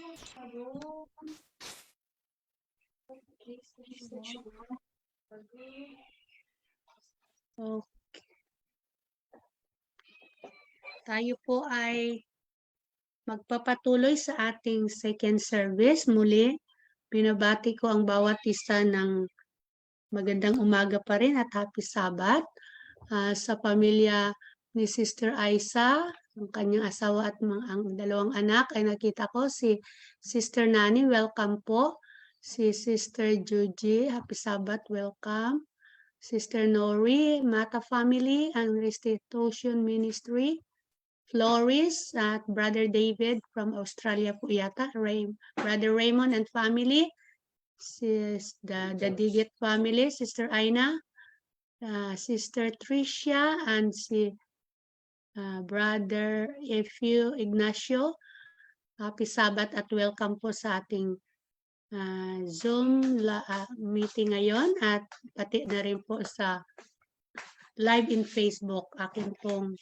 So, tayo po ay magpapatuloy sa ating second service. Muli, binabati ko ang bawat isa ng magandang umaga pa rin at happy Sabbath. Sa pamilya ni Sister Aisa, ang kanyang asawa at ang dalawang anak ay nakita ko si Sister Nani, welcome po. Si Sister Juji, happy Sabbath, welcome. Sister Nori, Mata Family, ang Restitution Ministry. Floris at Brother David from Australia po yata. Brother Raymond and family. The Digit family, Sister Aina, Sister Tricia, and si Brother Efio Ignacio. Happy Sabbath at welcome po sa ating Zoom meeting ngayon at pati na rin po sa live in Facebook. Akin pong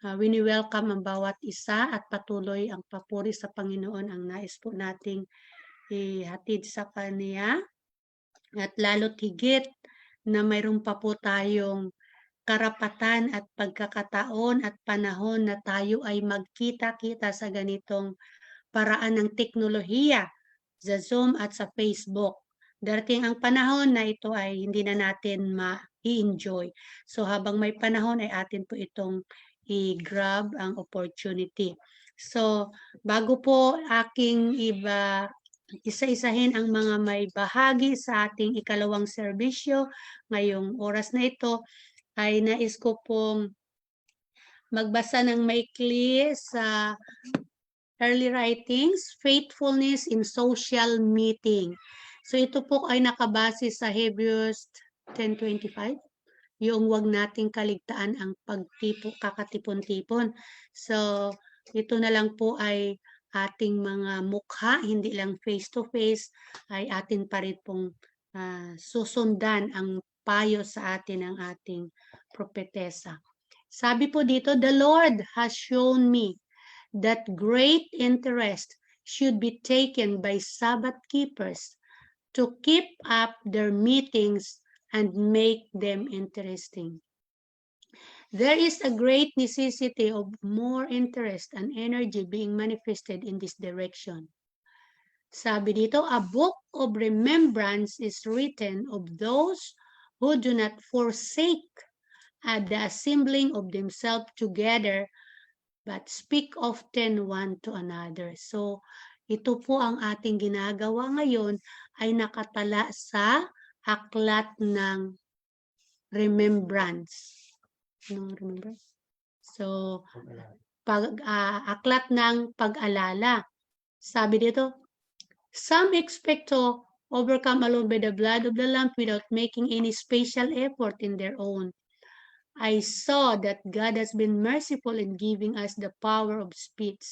wini-welcome ang bawat isa at patuloy ang papuri sa Panginoon ang nais po nating ihatid sa Kanya. At lalo't higit na mayroon pa po tayong karapatan at pagkakataon at panahon na tayo ay magkita-kita sa ganitong paraan ng teknolohiya, sa Zoom at sa Facebook. Darating ang panahon na ito ay hindi na natin ma-enjoy. So habang may panahon ay atin po itong i-grab ang opportunity. So bago po aking isa-isahin ang mga may bahagi sa ating ikalawang serbisyo ngayong oras na ito, ay nais ko pong magbasa ng maikli sa early writings, Faithfulness in Social Meeting. So ito po ay nakabase sa Hebrews 10:25, yung wag nating kaligtaan ang kakatipon-tipon. So ito na lang po ay ating mga mukha, hindi lang face-to-face, ay atin pa rin pong susundan ang payo sa atin ng ating propetesa. Sabi po dito, the Lord has shown me that great interest should be taken by Sabbath keepers to keep up their meetings and make them interesting. There is a great necessity of more interest and energy being manifested in this direction. Sabi dito, a book of remembrance is written of those who do not forsake the assembling of themselves together, but speak often one to another. So, ito po ang ating ginagawa ngayon ay nakatala sa aklat ng remembrance. So, aklat ng pag-alala. Sabi dito, some expect to overcome alone by the blood of the Lamb without making any special effort in their own. I saw that God has been merciful in giving us the power of speech.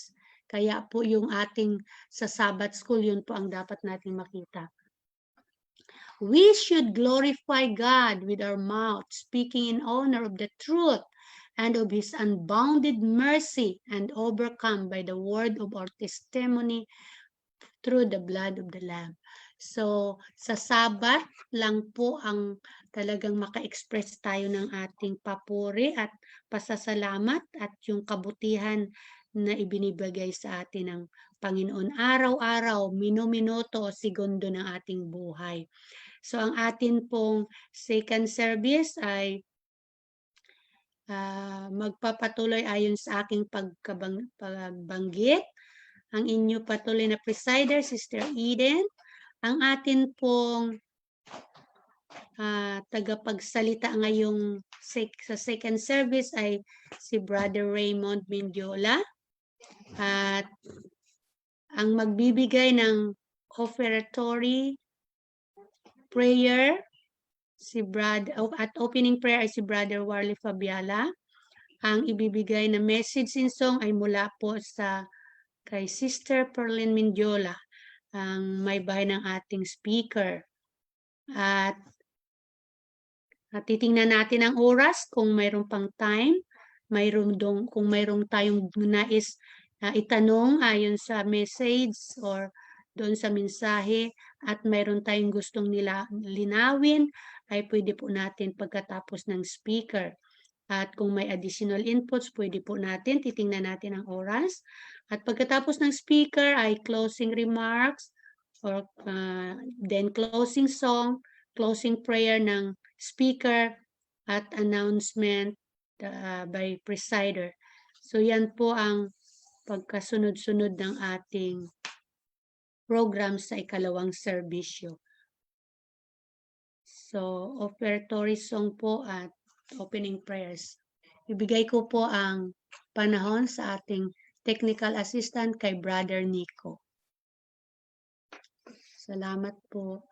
Kaya po yung ating sa Sabbath school, yun po ang dapat nating makita. We should glorify God with our mouth, speaking in honor of the truth and of His unbounded mercy, and overcome by the word of our testimony through the blood of the Lamb. So, sa Sabat lang po ang talagang maka-express tayo ng ating papuri at pasasalamat at yung kabutihan na ibinibigay sa atin ng Panginoon araw-araw, minuto o segundo ng ating buhay. So, ang atin pong second service ay magpapatuloy ayon sa aking pagbanggit. Ang inyo patuloy na presider, Sister Eden. Ang atin pong tagapagsalita ngayong sa second service ay si Brother Raymond Mendiola. At ang magbibigay ng offertory prayer at opening prayer ay si Brother Warley Fabiala. Ang ibibigay na message in song ay mula po kay Sister Perlin Mendiola, ang may bahay ng ating speaker. At titingnan natin ang oras kung mayroon pang time, kung mayroon tayong nais itanong ayon sa message or doon sa mensahe at mayroon tayong gustong linawin, ay pwede po natin pagkatapos ng speaker. At kung may additional inputs, pwede po natin, titingnan natin ang oras. At pagkatapos ng speaker ay closing remarks or then closing song, closing prayer ng speaker at announcement by presider. So yan po ang pagkasunod-sunod ng ating program sa ikalawang serbisyo. So, offertory song po at opening prayers. Ibigay ko po ang panahon sa ating technical assistant kay Brother Nico. Salamat po.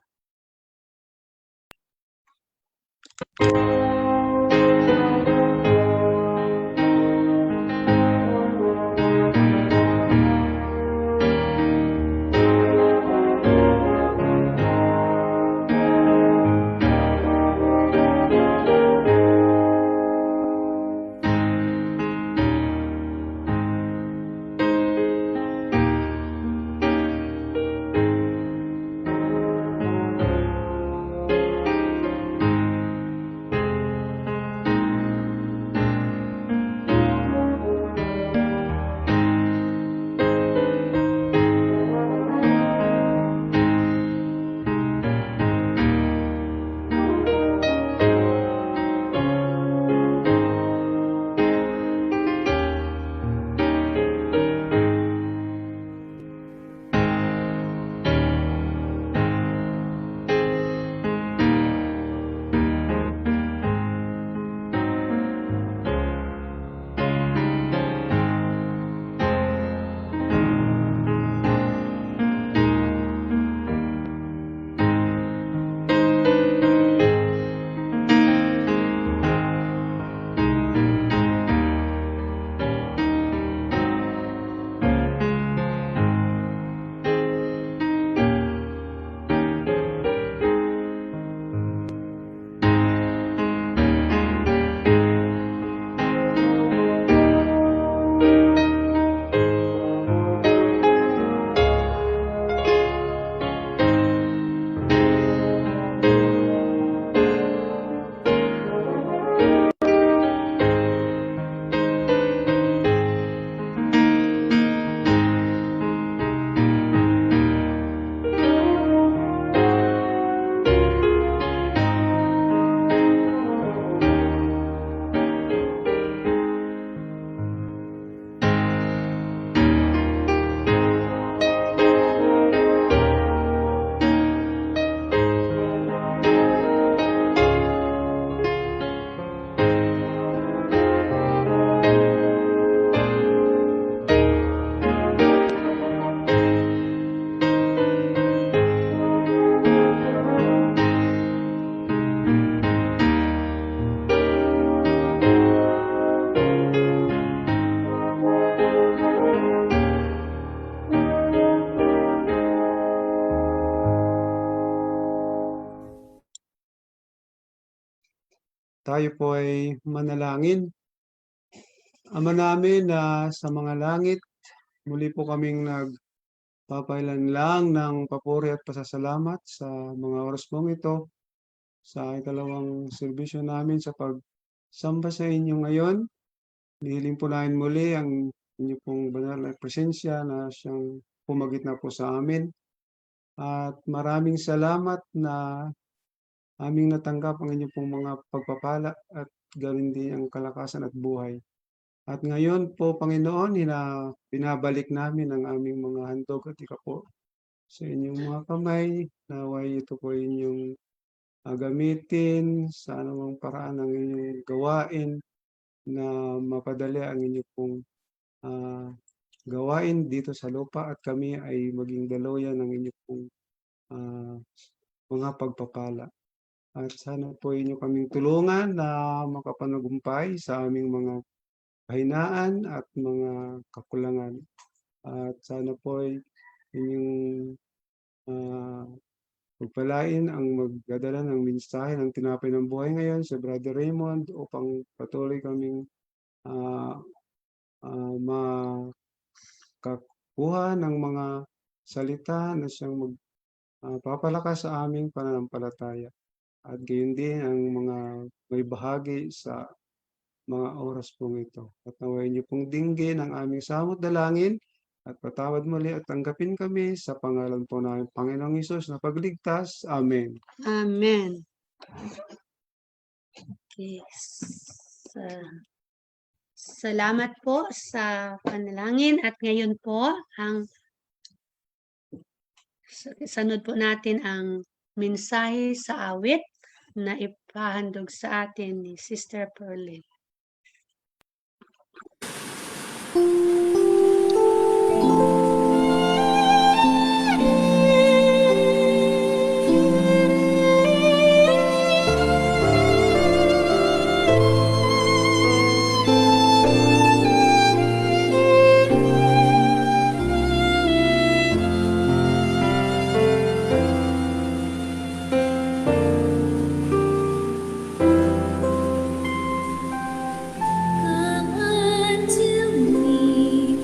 Tayo po ay manalangin. Ama namin na sa mga langit, muli po kaming nagpapailanlang ng papuri at pasasalamat sa mga oras pong ito, sa ikalawang serbisyo namin sa pagsamba sa inyo ngayon. Nihiling po namin muli ang inyo pong banal na presensya na siyang pumagit na po sa amin. At maraming salamat na aming natanggap ang inyo pong mga pagpapala at gawin din ang kalakasan at buhay. At ngayon po, Panginoon, binabalik namin ang aming mga handog at ikapo sa inyong mga kamay. Naway ito po inyong gamitin sa anumang paraan ng inyong gawain na mapadali ang inyong pong gawain dito sa lupa at kami ay maging daluyan ng inyong pong mga pagpapala. At sana po inyo kaming tulungan na makapanagumpay sa aming mga kahinaan at mga kakulangan. At sana po ay inyong pagpalain ang magdadala ng mensahe ng tinapay ng buhay ngayon sa Brother Raymond upang patuloy kaming makakuha ng mga salita na siyang papalakas sa aming pananampalataya. At gayon din ang mga may bahagi sa mga oras pong ito. At naway niyo pong dinggin ang aming samot dalangin at patawad muli at tanggapin kami sa pangalan po namin Panginoong Hesus na pagligtas. Amen. Amen. Okay. Salamat po sa panalangin at ngayon po ang sanod po natin ang mensahe sa awit na ipahandog sa atin ni Sister Pearlie. Come unto me,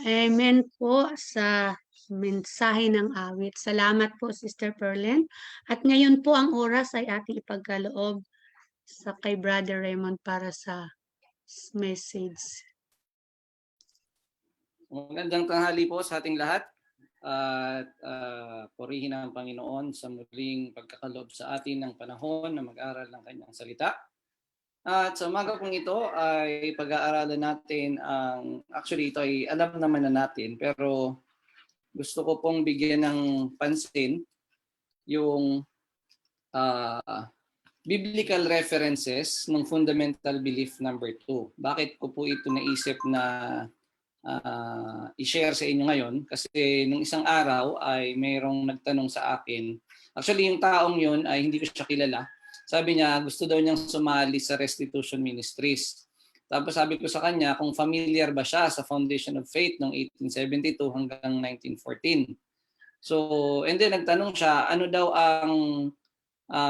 Amen po sa mensahe ng awit. Salamat po, Sister Perlen. At ngayon po ang oras ay ating ipagkaloob sa kay Brother Raymond para sa message. Magandang tanghali po sa ating lahat at purihin ang Panginoon sa muling pagkakaloob sa atin ng panahon na mag-aral ng kanyang salita. At sa umaga pong ito ay pag-aaralan natin actually ito ay alam naman na natin pero gusto ko pong bigyan ng pansin yung biblical references ng fundamental belief number 2. Bakit ko po ito naisip na i-share sa inyo ngayon? Kasi nung isang araw ay mayroong nagtanong sa akin. Actually yung taong yun ay hindi ko siya kilala. Sabi niya gusto daw niyang sumali sa Restitution Ministries. Tapos sabi ko sa kanya kung familiar ba siya sa Foundation of Faith noong 1872 hanggang 1914. So, and then nagtanong siya ano daw ang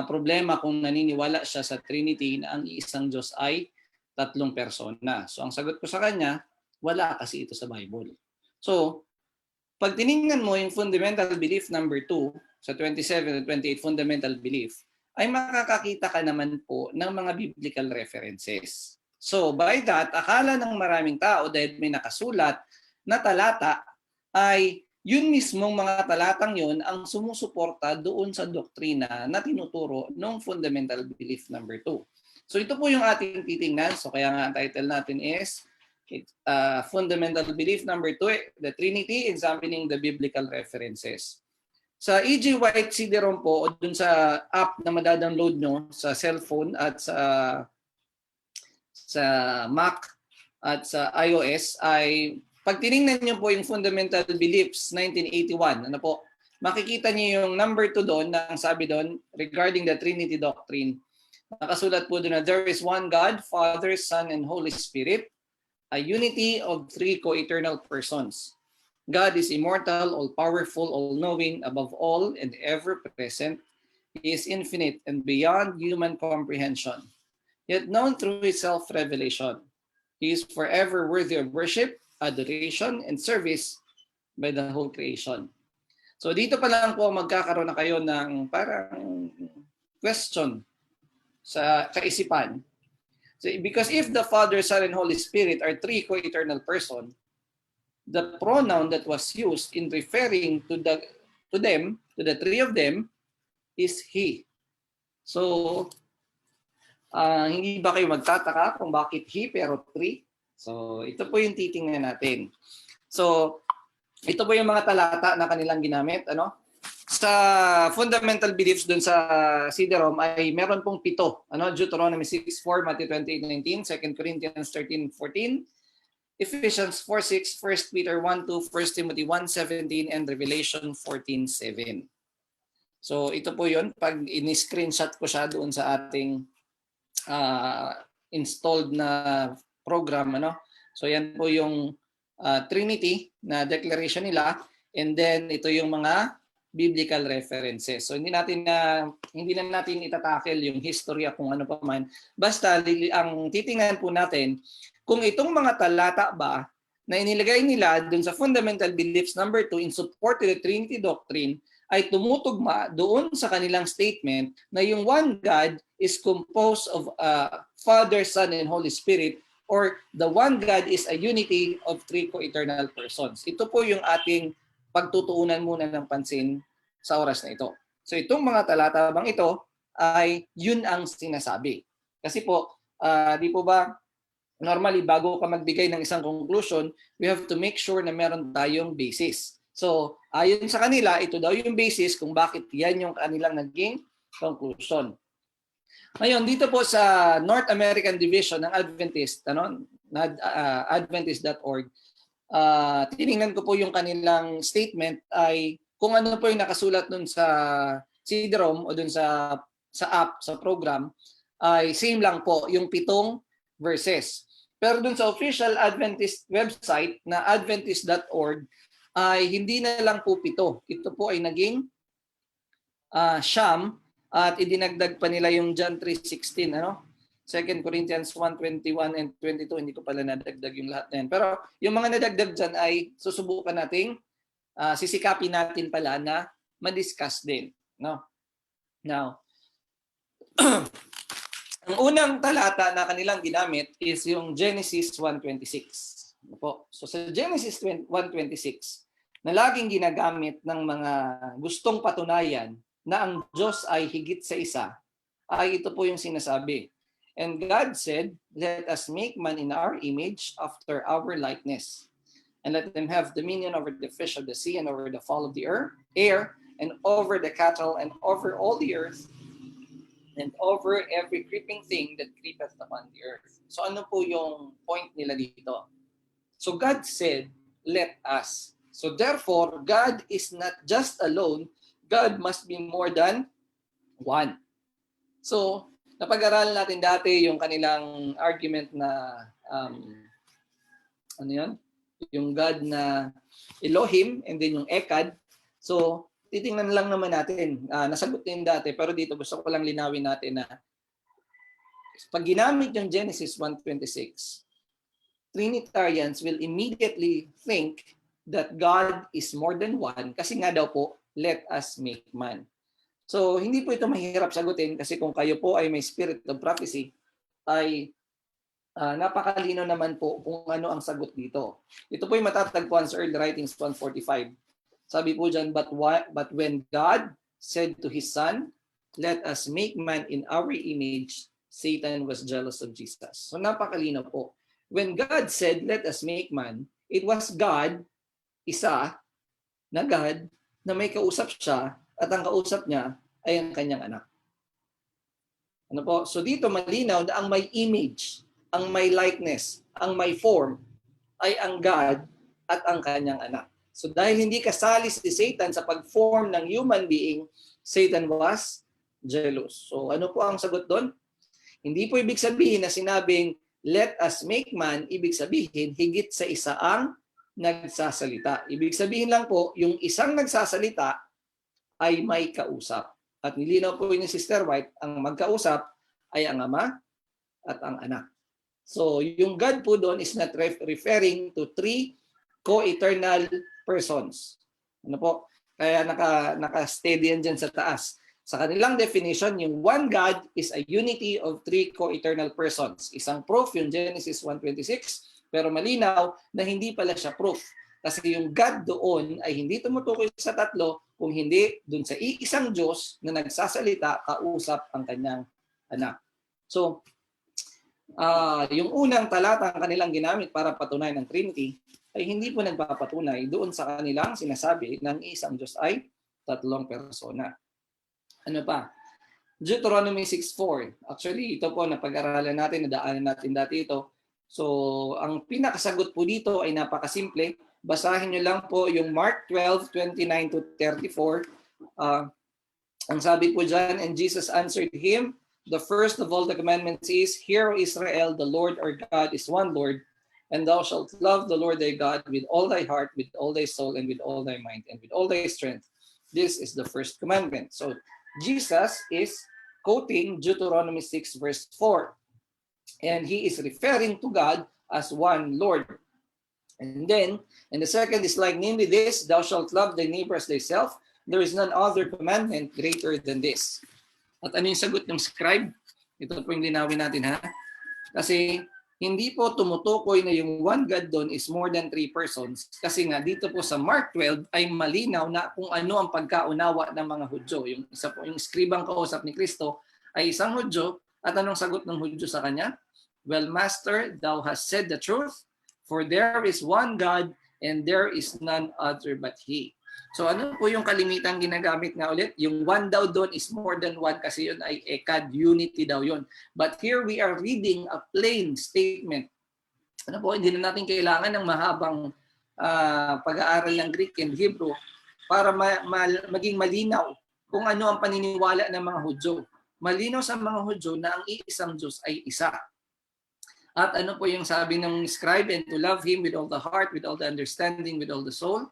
problema kung naniniwala siya sa Trinity na ang iisang Diyos ay tatlong persona. So ang sagot ko sa kanya, wala kasi ito sa Bible. So, pag tiningnan mo yung fundamental belief number 2 sa 27 and 28 fundamental belief, ay makakakita ka naman po ng mga biblical references. So by that, akala ng maraming tao dahil may nakasulat na talata ay yun mismong mga talatang yun ang sumusuporta doon sa doktrina na tinuturo ng fundamental belief number 2. So ito po yung ating titingnan. So kaya nga ang title natin is fundamental belief number 2, the Trinity, examining the biblical references. Sa E.G. White CD-ROM po o dun sa app na madadownload nyo sa cellphone at sa Mac at sa iOS ay pag tiningnan nyo po yung Fundamental Beliefs 1981, ano po, makikita nyo yung number 2 doon na ang sabi doon regarding the Trinity doctrine. Nakasulat po doon na there is one God, Father, Son, and Holy Spirit, a unity of three co-eternal persons. God is immortal, all-powerful, all-knowing, above all and ever-present. He is infinite and beyond human comprehension, yet known through His self-revelation. He is forever worthy of worship, adoration, and service by the whole creation. So dito pa lang po magkakaroon na kayo ng parang question sa kaisipan. So, because if the Father, Son, and Holy Spirit are three co-eternal persons, the pronoun that was used in referring to the three of them, is he. So, hindi ba kayo magtataka kung bakit he pero three? So, ito po yung titingnan natin. So, ito po yung mga talata na kanilang ginamit. Ano? Sa fundamental beliefs dun sa CD-ROM ay meron pong 7. Ano? Deuteronomy 6:4, Matthew 28:19, 2 Corinthians 13:14, Ephesians 4:6, 1 Peter 1:2, 1 Timothy 1:17, and Revelation 14:7. So ito po yun. Pag in-screenshot ko siya doon sa ating installed na program. Ano? So yan po yung Trinity na declaration nila. And then ito yung mga biblical references. So hindi na natin itatackle yung history kung ano pa man. Basta ang titingnan po natin kung itong mga talata ba na inilagay nila dun sa fundamental beliefs number 2 in support to the Trinity doctrine ay tumutugma doon sa kanilang statement na yung one God is composed of Father, Son, and Holy Spirit, or the one God is a unity of three co-eternal persons. Ito po yung ating pagtutuunan muna ng pansin sa oras na ito. So itong mga talata bang ito ay yun ang sinasabi. Kasi po, di po ba, normally bago ka magbigay ng isang conclusion, we have to make sure na meron tayong basis. So ayon sa kanila, ito daw yung basis kung bakit yan yung kanilang naging conclusion. Ngayon, dito po sa North American Division ng Adventist, Adventist.org, tiningnan ko po yung kanilang statement ay kung ano po yung nakasulat dun sa CD-ROM o dun sa app, sa program, ay same lang po, yung 7 verses. Pero dun sa official Adventist website na Adventist.org ay hindi na lang po 7. Ito po ay naging siyam at idinagdag pa nila yung John 3:16. Ano? 2 Corinthians 1:21 and 22, hindi ko pala nadagdag yung lahat na yan. Pero yung mga nadagdag dyan ay susubukan nating sisikapin natin pala na ma-discuss din. No? Now, ang unang talata na kanilang ginamit is yung Genesis 1:26. Po. So sa Genesis 1:26, na laging ginagamit ng mga gustong patunayan na ang Diyos ay higit sa isa, ay ito po yung sinasabi. And God said, let us make man in our image after our likeness. And let them have dominion over the fish of the sea and over the fowl of the air and over the cattle and over all the earth and over every creeping thing that creepeth upon the earth. So ano po yung point nila dito? So God said, let us. So therefore, God is not just alone. God must be more than one. So, napag-aralan natin dati yung kanilang argument na, ano yun? Yung God na Elohim and then yung Echad. So, titingnan lang naman natin. Nasagot din dati, pero dito gusto ko lang linawin natin na pag ginamit yung Genesis 1:26, Trinitarians will immediately think that God is more than one kasi nga daw po, let us make man. So, hindi po ito mahirap sagutin kasi kung kayo po ay may spirit of prophecy, ay napakalino naman po kung ano ang sagot dito. Ito po yung matatagpuan sa Early Writings 1:45. Sabi po dyan, but when God said to His Son, let us make man in our image, Satan was jealous of Jesus. So napakalino po. When God said, let us make man, it was God, isa, na God, na may kausap siya, at ang kausap niya ay ang kanyang anak. Ano po? So dito malinaw na ang may image, ang may likeness, ang may form, ay ang God at ang kanyang anak. So dahil hindi kasali si Satan sa pag-form ng human being, Satan was jealous. So ano po ang sagot doon? Hindi po ibig sabihin na sinabing, let us make man, ibig sabihin, higit sa isa ang nagsasalita. Ibig sabihin lang po, yung isang nagsasalita ay may kausap. At nilinaw po ni Sister White, ang magkausap ay ang Ama at ang Anak. So, yung God po doon is not referring to three co-eternal persons. Ano po? Kaya naka-steady yan dyan sa taas. Sa kanilang definition, yung one God is a unity of three co-eternal persons. Isang proof, yung Genesis 1:26, pero malinaw na hindi pala siya proof. Kasi yung God doon ay hindi tumutukoy sa tatlo, kung hindi doon sa iisang Diyos na nagsasalita, kausap ang kanyang anak. So, yung unang talata ang kanilang ginamit para patunayan ng Trinity ay hindi po nagpapatunay doon sa kanilang sinasabi ng isang Diyos ay tatlong persona. Ano pa? Deuteronomy 6:4. Actually, ito po napag-aralan natin, nadaanan natin dati ito. So, ang pinakasagot po dito ay napakasimple. Basahin nyo lang po yung Mark 12:29-34. Ang sabi po dyan, and Jesus answered him, the first of all the commandments is, Hear, O Israel, the Lord our God is one Lord, and thou shalt love the Lord thy God with all thy heart, with all thy soul, and with all thy mind, and with all thy strength. This is the first commandment. So, Jesus is quoting Deuteronomy 6:4. And he is referring to God as one Lord. And then, and the second is like, namely this, thou shalt love thy neighbor as thyself. There is none other commandment greater than this. At ano yung sagot ng scribe? Ito po yung linawin natin ha. Kasi hindi po tumutukoy na yung one God doon is more than three persons. Kasi nga dito po sa Mark 12 ay malinaw na kung ano ang pagkaunawa ng mga Hudyo. Yung isa po yung scribang kausap ni Kristo ay isang Hudyo. At anong sagot ng Hudyo sa kanya? Well, Master, thou hast said the truth, for there is one God and there is none other but He. So ano po yung kalimitang ginagamit nga ulit? Yung one daw doon is more than one kasi yun ay echad, unity daw yun. But here we are reading a plain statement. Ano po, hindi na natin kailangan ng mahabang pag-aaral ng Greek and Hebrew para maging malinaw kung ano ang paniniwala ng mga Hudyo. Malinaw sa mga Hudyo na ang iisang Diyos ay isa. At ano po yung sabi ng scribe, and to love Him with all the heart, with all the understanding, with all the soul,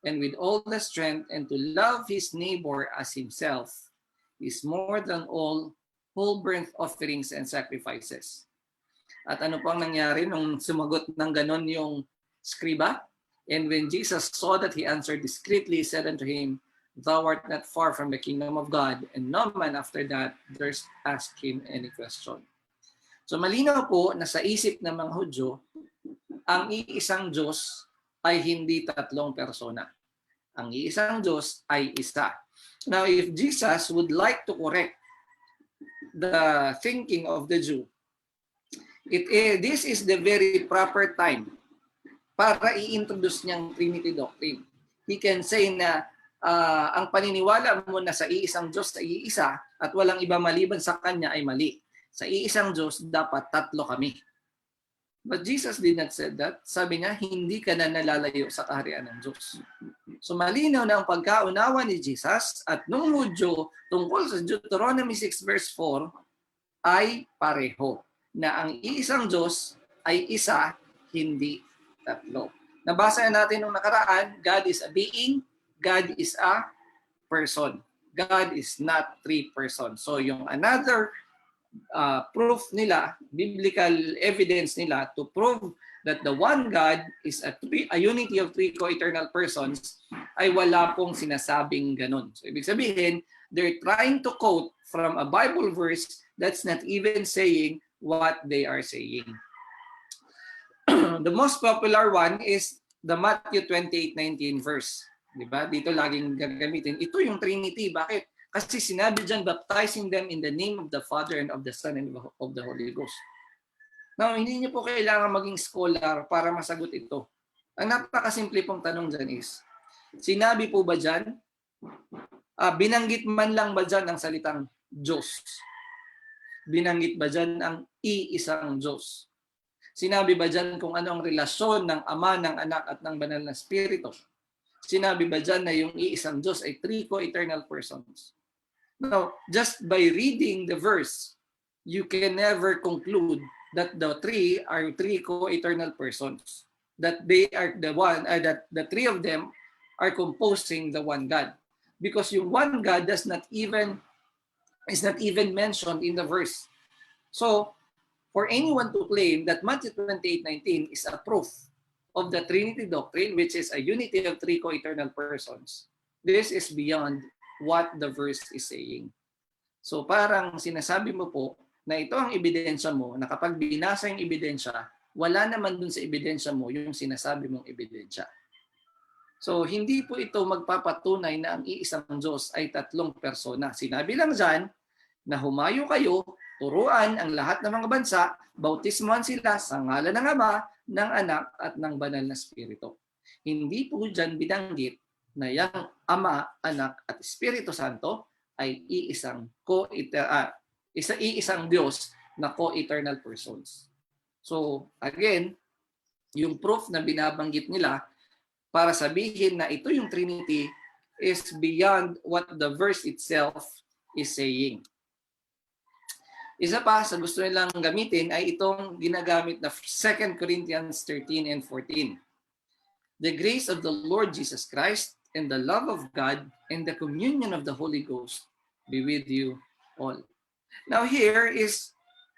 and with all the strength, and to love his neighbor as himself is more than all whole burnt offerings and sacrifices. At ano po ang nangyari nung sumagot ng ganon yung skriba? And when Jesus saw that he answered discreetly, he said unto him, Thou art not far from the kingdom of God. And no man after that durst ask him any question. So malinaw po na sa isip ng mga Hudyo, ang iisang Diyos ay hindi tatlong persona. Ang iisang Diyos ay isa. Now, if Jesus would like to correct the thinking of the Jew, this is the very proper time para i-introduce niyang Trinity doctrine. He can say na ang paniniwala mo na sa iisang Diyos ay iisa at walang iba maliban sa Kanya ay mali. Sa iisang Diyos, dapat tatlo kami. But Jesus did not say that. Sabi niya, hindi ka na nalalayo sa kaharian ng Diyos. So malinaw na ang pagkaunawa ni Jesus at nung Hudyo tungkol sa Deuteronomy 6 verse 4 ay pareho. Na ang iisang Diyos ay isa, hindi tatlo. Nabasa natin nung nakaraan, God is a being, God is a person. God is not three persons. So yung another proof nila, biblical evidence nila to prove that the one God is a unity of three co-eternal persons ay wala pong sinasabing ganun. So ibig sabihin, they're trying to quote from a Bible verse that's not even saying what they are saying. The most popular one is the Matthew 28:19 verse. Diba? Dito laging gagamitin. Ito yung Trinity. Bakit? Kasi sinabi dyan, baptizing them in the name of the Father and of the Son and of the Holy Ghost. Now, hindi niyo po kailangan maging scholar para masagot ito. Ang napakasimple pong tanong dyan is, sinabi po ba dyan, binanggit man lang ba dyan ang salitang Diyos? Binanggit ba dyan ang iisang Diyos? Sinabi ba dyan kung ano ang relasyon ng Ama, ng Anak at ng Banal na Espiritu? Sinabi ba dyan na yung iisang Diyos ay three co-eternal persons? Now, just by reading the verse, you can never conclude that the three are three co-eternal persons. That they are the one, that the three of them are composing the one God. Because yung one God is not even mentioned in the verse. So, for anyone to claim that Matthew 28:19 is a proof of the Trinity doctrine, which is a unity of three co-eternal persons, this is beyond what the verse is saying. So parang sinasabi mo po na ito ang ebidensya mo, na kapag binasa yung ebidensya, wala naman dun sa ebidensya mo yung sinasabi mong ebidensya. So hindi po ito magpapatunay na ang iisang Diyos ay tatlong persona. Sinabi lang dyan na humayo kayo, turuan ang lahat ng mga bansa, bautismuhan sila sa ngalan ng Ama, ng Anak at ng Banal na Espiritu. Hindi po dyan binanggit na yung Ama, Anak at Espiritu Santo ay iisang Diyos na co-eternal persons. So again, yung proof na binabanggit nila para sabihin na ito yung Trinity is beyond what the verse itself is saying. Isa pa sa gusto nilang gamitin ay itong ginagamit na 2 Corinthians 13 and 14. The grace of the Lord Jesus Christ and the love of God and the communion of the Holy Ghost be with you all. Now here is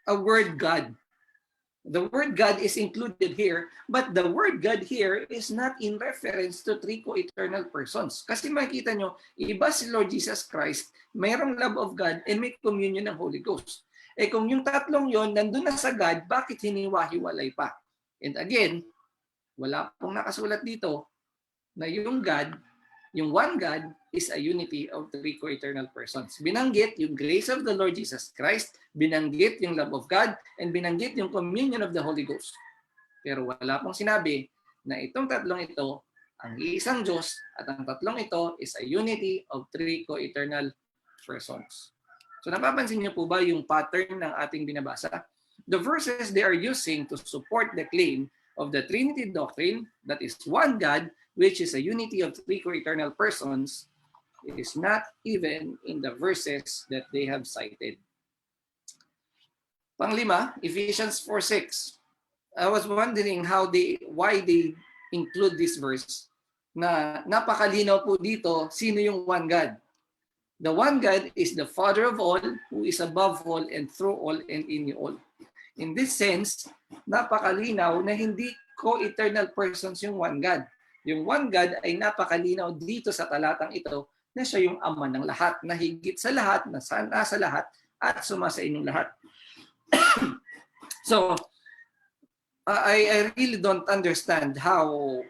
a word God. The word God is included here, but the word God here is not in reference to three co-eternal persons. Kasi makikita nyo, iba si Lord Jesus Christ, mayroong love of God and may communion ng Holy Ghost. Eh kung yung tatlong yon nandun na sa God, bakit hiniwa-hiwalay pa? And again, wala pong nakasulat dito na yung God, yung one God, is a unity of three co-eternal persons. Binanggit yung grace of the Lord Jesus Christ, binanggit yung love of God, and binanggit yung communion of the Holy Ghost. Pero wala pong sinabi na itong tatlong ito, ang iisang Diyos, at ang tatlong ito is a unity of three co-eternal persons. So napapansin niyo po ba yung pattern ng ating binabasa? The verses they are using to support the claim of the Trinity doctrine, that is one God, which is a unity of three co-eternal persons, it is not even in the verses that they have cited. Panglima, Ephesians 4:6. I was wondering why they include this verse na napakalinaw po dito sino yung one God. The one God is the Father of all, who is above all and through all and in you all. In this sense, napakalinaw na hindi co-eternal persons yung one God. Yung one God ay napakalinaw dito sa talatang ito na siya yung Ama ng lahat, na higit sa lahat, na nasa lahat, at sumasa inyong lahat. So, I really don't understand how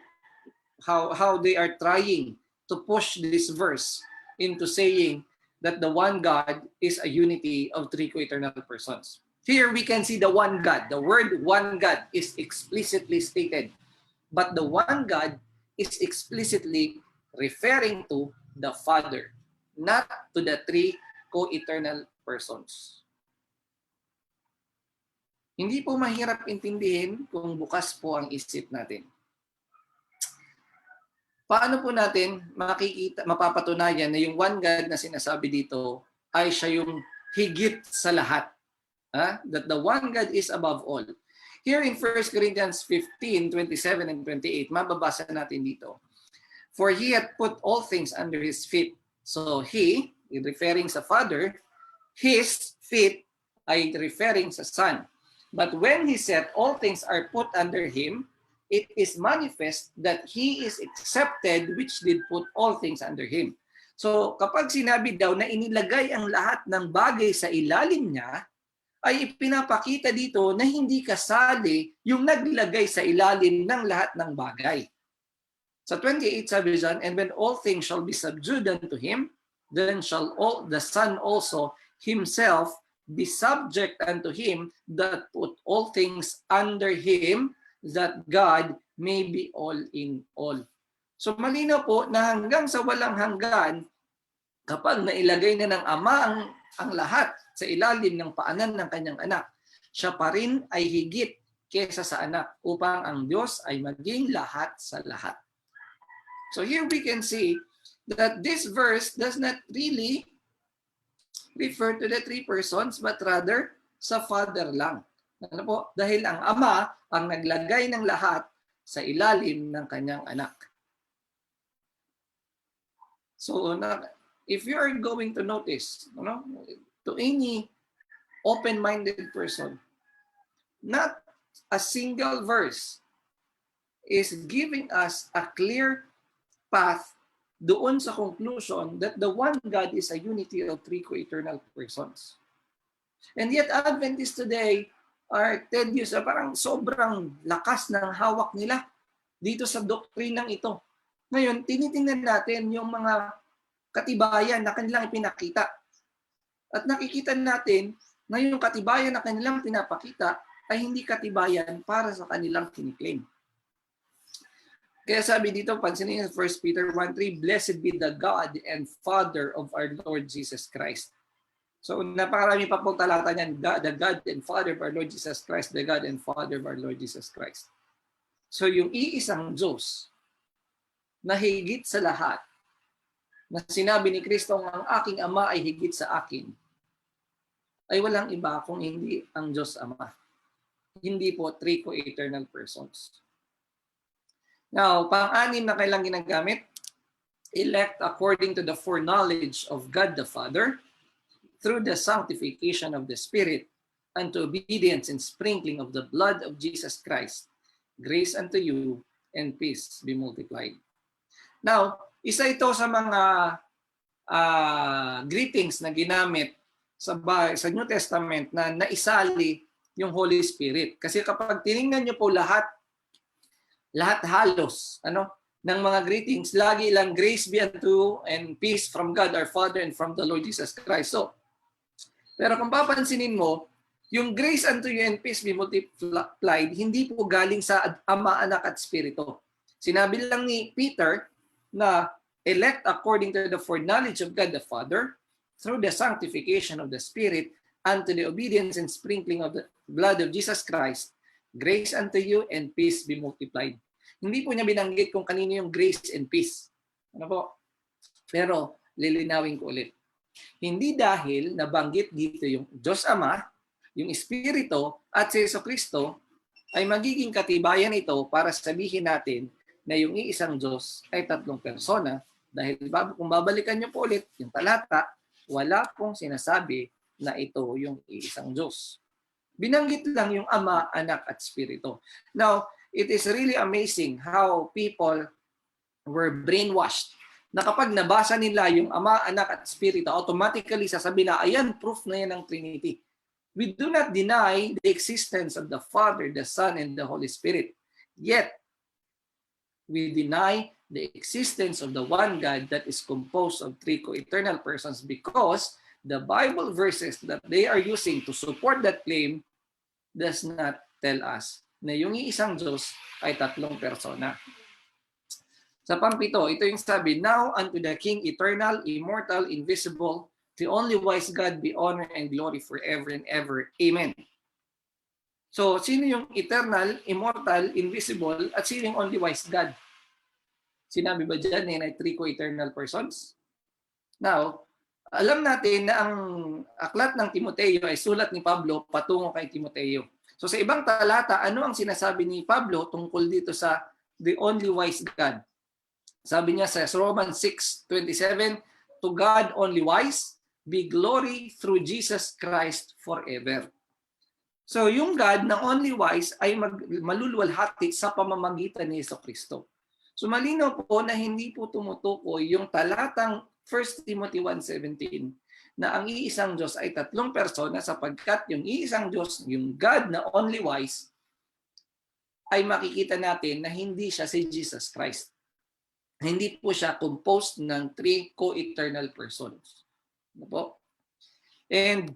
they are trying to push this verse into saying that the one God is a unity of three co-eternal persons. Here we can see the one God. The word one God is explicitly stated. But the one God is explicitly referring to the Father, not to the three co-eternal persons. Hindi po mahirap intindihin kung bukas po ang isip natin. Paano po natin mapapatunayan na yung one God na sinasabi dito ay siya yung higit sa lahat? That the one God is above all. Here in 1 Corinthians 15:27 and 28, mababasa natin dito. For he hath put all things under his feet. So he, referring sa Father, his feet ay referring sa Son. But when he said all things are put under him, it is manifest that he is accepted which did put all things under him. So kapag sinabi daw na inilagay ang lahat ng bagay sa ilalim niya, ay ipinapakita dito na hindi kasali yung naglagay sa ilalim ng lahat ng bagay. Sa 28 sabi dyan, and when all things shall be subdued unto him, then shall all the Son also himself be subject unto him that put all things under him, that God may be all in all. So malinaw po na hanggang sa walang hanggan, kapag nailagay na ng Ama ang lahat sa ilalim ng paanan ng kanyang anak, siya pa rin ay higit kesa sa anak upang ang Diyos ay maging lahat sa lahat. So here we can see that this verse does not really refer to the three persons but rather sa Father lang. Ano po? Dahil ang Ama ang naglagay ng lahat sa ilalim ng kanyang anak. So if you are going to notice, to any open-minded person, not a single verse is giving us a clear path doon sa conclusion that the one God is a unity of three co-eternal persons. And yet Adventists today are tedious, parang sobrang lakas ng hawak nila dito sa doktrinang ito. Ngayon, tinitingnan natin yung mga katibayan na kanilang ipinakita. At nakikita natin na yung katibayan na kanilang pinapakita ay hindi katibayan para sa kanilang kiniklaim. Kaya sabi dito, pansinin sa 1 Peter 1:3, Blessed be the God and Father of our Lord Jesus Christ. So napakarami pa pong talata niyan, the God and Father of our Lord Jesus Christ, the God and Father of our Lord Jesus Christ. So yung iisang Diyos na higit sa lahat, na sinabi ni Kristo, ang aking Ama ay higit sa akin, ay walang iba kung hindi ang Diyos Ama. Hindi po three co-eternal persons. Now, pang-anim na kailang ginagamit, elect according to the foreknowledge of God the Father, through the sanctification of the Spirit, unto obedience and sprinkling of the blood of Jesus Christ, grace unto you and peace be multiplied. Now, isa ito sa mga greetings na ginamit sa New Testament na naisali yung Holy Spirit. Kasi kapag tiningnan niyo po lahat halos ng mga greetings, lagi lang grace be unto and peace from God our Father and from the Lord Jesus Christ. So, pero kung papansinin mo, yung grace unto you and peace be multiplied, hindi po galing sa Ama, Anak at Espiritu. Sinabi lang ni Peter na elect according to the foreknowledge of God the Father, through the sanctification of the Spirit, unto the obedience and sprinkling of the blood of Jesus Christ, grace unto you and peace be multiplied. Hindi po niya binanggit kung kanino yung grace and peace. Ano po? Pero lilinawin ko ulit. Hindi dahil nabanggit dito yung Diyos Ama, yung Espiritu at si Jesucristo ay magiging katibayan ito para sabihin natin na yung iisang Diyos ay tatlong persona. Dahil kung babalikan niyo po ulit yung talata, wala pong sinasabi na ito yung iisang Diyos. Binanggit lang yung Ama, Anak at Espiritu. Now, it is really amazing how people were brainwashed na kapag nabasa nila yung Ama, Anak at Espiritu, automatically sasabi na, ayan, proof na yan ng Trinity. We do not deny the existence of the Father, the Son, and the Holy Spirit. Yet, we deny the existence of the one God that is composed of three co-eternal persons because the Bible verses that they are using to support that claim does not tell us na yung iisang Diyos ay tatlong persona. Sa pampito, ito yung sabi, now unto the King, eternal, immortal, invisible, the only wise God be honor and glory forever and ever. Amen. So, sino yung eternal, immortal, invisible, at sino yung only wise God? Sinabi ba dyan na three co-eternal persons? Now, alam natin na ang aklat ng Timoteo ay sulat ni Pablo patungo kay Timoteo. So sa ibang talata, ano ang sinasabi ni Pablo tungkol dito sa the only wise God? Sabi niya sa Romans 6:27, to God only wise, be glory through Jesus Christ forever. So yung God na only wise ay maluluwalhati sa pamamagitan ni Jesucristo. So malinaw po na hindi po tumutukoy yung talatang 1 Timothy 1:17 na ang iisang Diyos ay tatlong persona sapagkat yung iisang Diyos, yung God na only wise, ay makikita natin na hindi siya si Jesus Christ. Hindi po siya composed ng three co-eternal persons. Ano po? And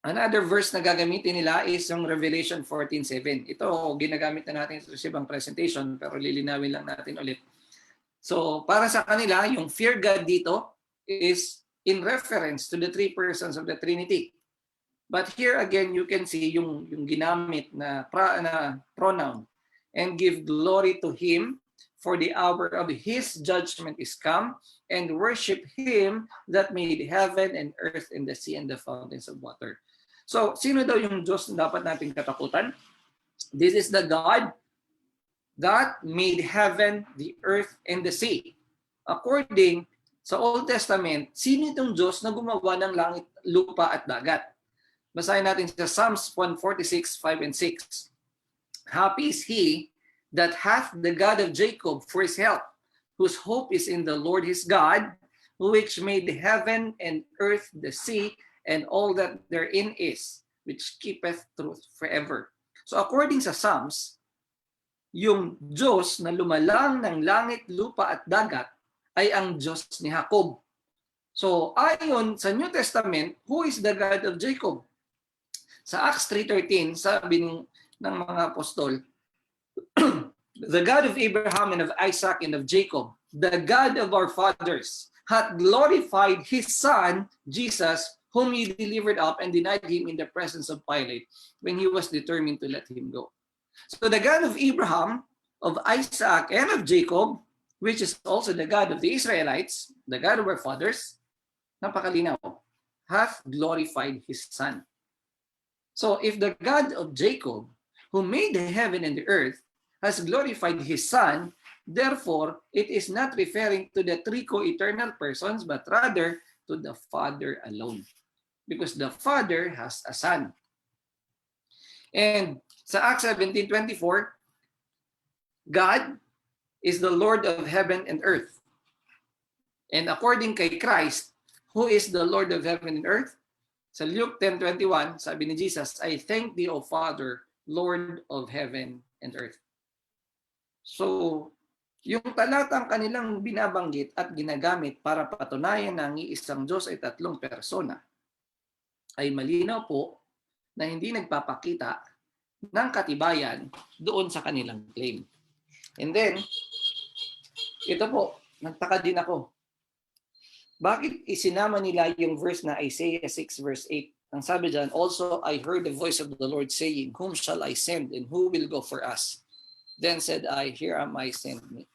another verse na gagamitin nila is yung Revelation 14:7. Ito, ginagamit na natin sa ibang presentation pero lilinawin lang natin ulit. So, para sa kanila, yung fear God dito is in reference to the three persons of the Trinity. But here again, you can see yung ginamit na pronoun, and give glory to Him, for the hour of His judgment is come, and worship Him that made heaven and earth and the sea and the fountains of water. So, sino daw yung Diyos na dapat nating katakutan? This is the God that made heaven, the earth, and the sea. According sa Old Testament, sino itong Diyos na gumawa ng langit, lupa at dagat? Basahin natin sa Psalms 146:5 and 6. Happy is he that hath the God of Jacob for his help, whose hope is in the Lord his God, which made heaven and earth, the sea, and all that therein is, which keepeth truth forever. So according sa Psalms, yung Diyos na lumalang ng langit, lupa at dagat ay ang Diyos ni Jacob. So ayon sa New Testament, who is the God of Jacob? Sa Acts 3:13, sabi ng mga apostol, the God of Abraham and of Isaac and of Jacob, the God of our fathers, hath glorified his Son, Jesus, whom he delivered up and denied him in the presence of Pilate when he was determined to let him go. So the God of Abraham, of Isaac, and of Jacob, which is also the God of the Israelites, the God of our fathers, napakalinaw, hath glorified his Son. So if the God of Jacob, who made the heaven and the earth, has glorified his Son, therefore it is not referring to the three co-eternal persons, but rather to the Father alone. Because the Father has a Son. And sa Acts 17:24, God is the Lord of heaven and earth. And according kay Christ, who is the Lord of heaven and earth? Sa Luke 10:21, sabi ni Jesus, I thank thee, O Father, Lord of heaven and earth. So, yung talatang kanilang binabanggit at ginagamit para patunayan na ang iisang Diyos ay tatlong persona, ay malinaw po na hindi nagpapakita ng katibayan doon sa kanilang claim. And then, ito po, nagtaka din ako. Bakit isinama nila yung verse na Isaiah 6 verse 8? Ang sabi dyan, also I heard the voice of the Lord saying, whom shall I send and who will go for us? Then said I, here am I, send me.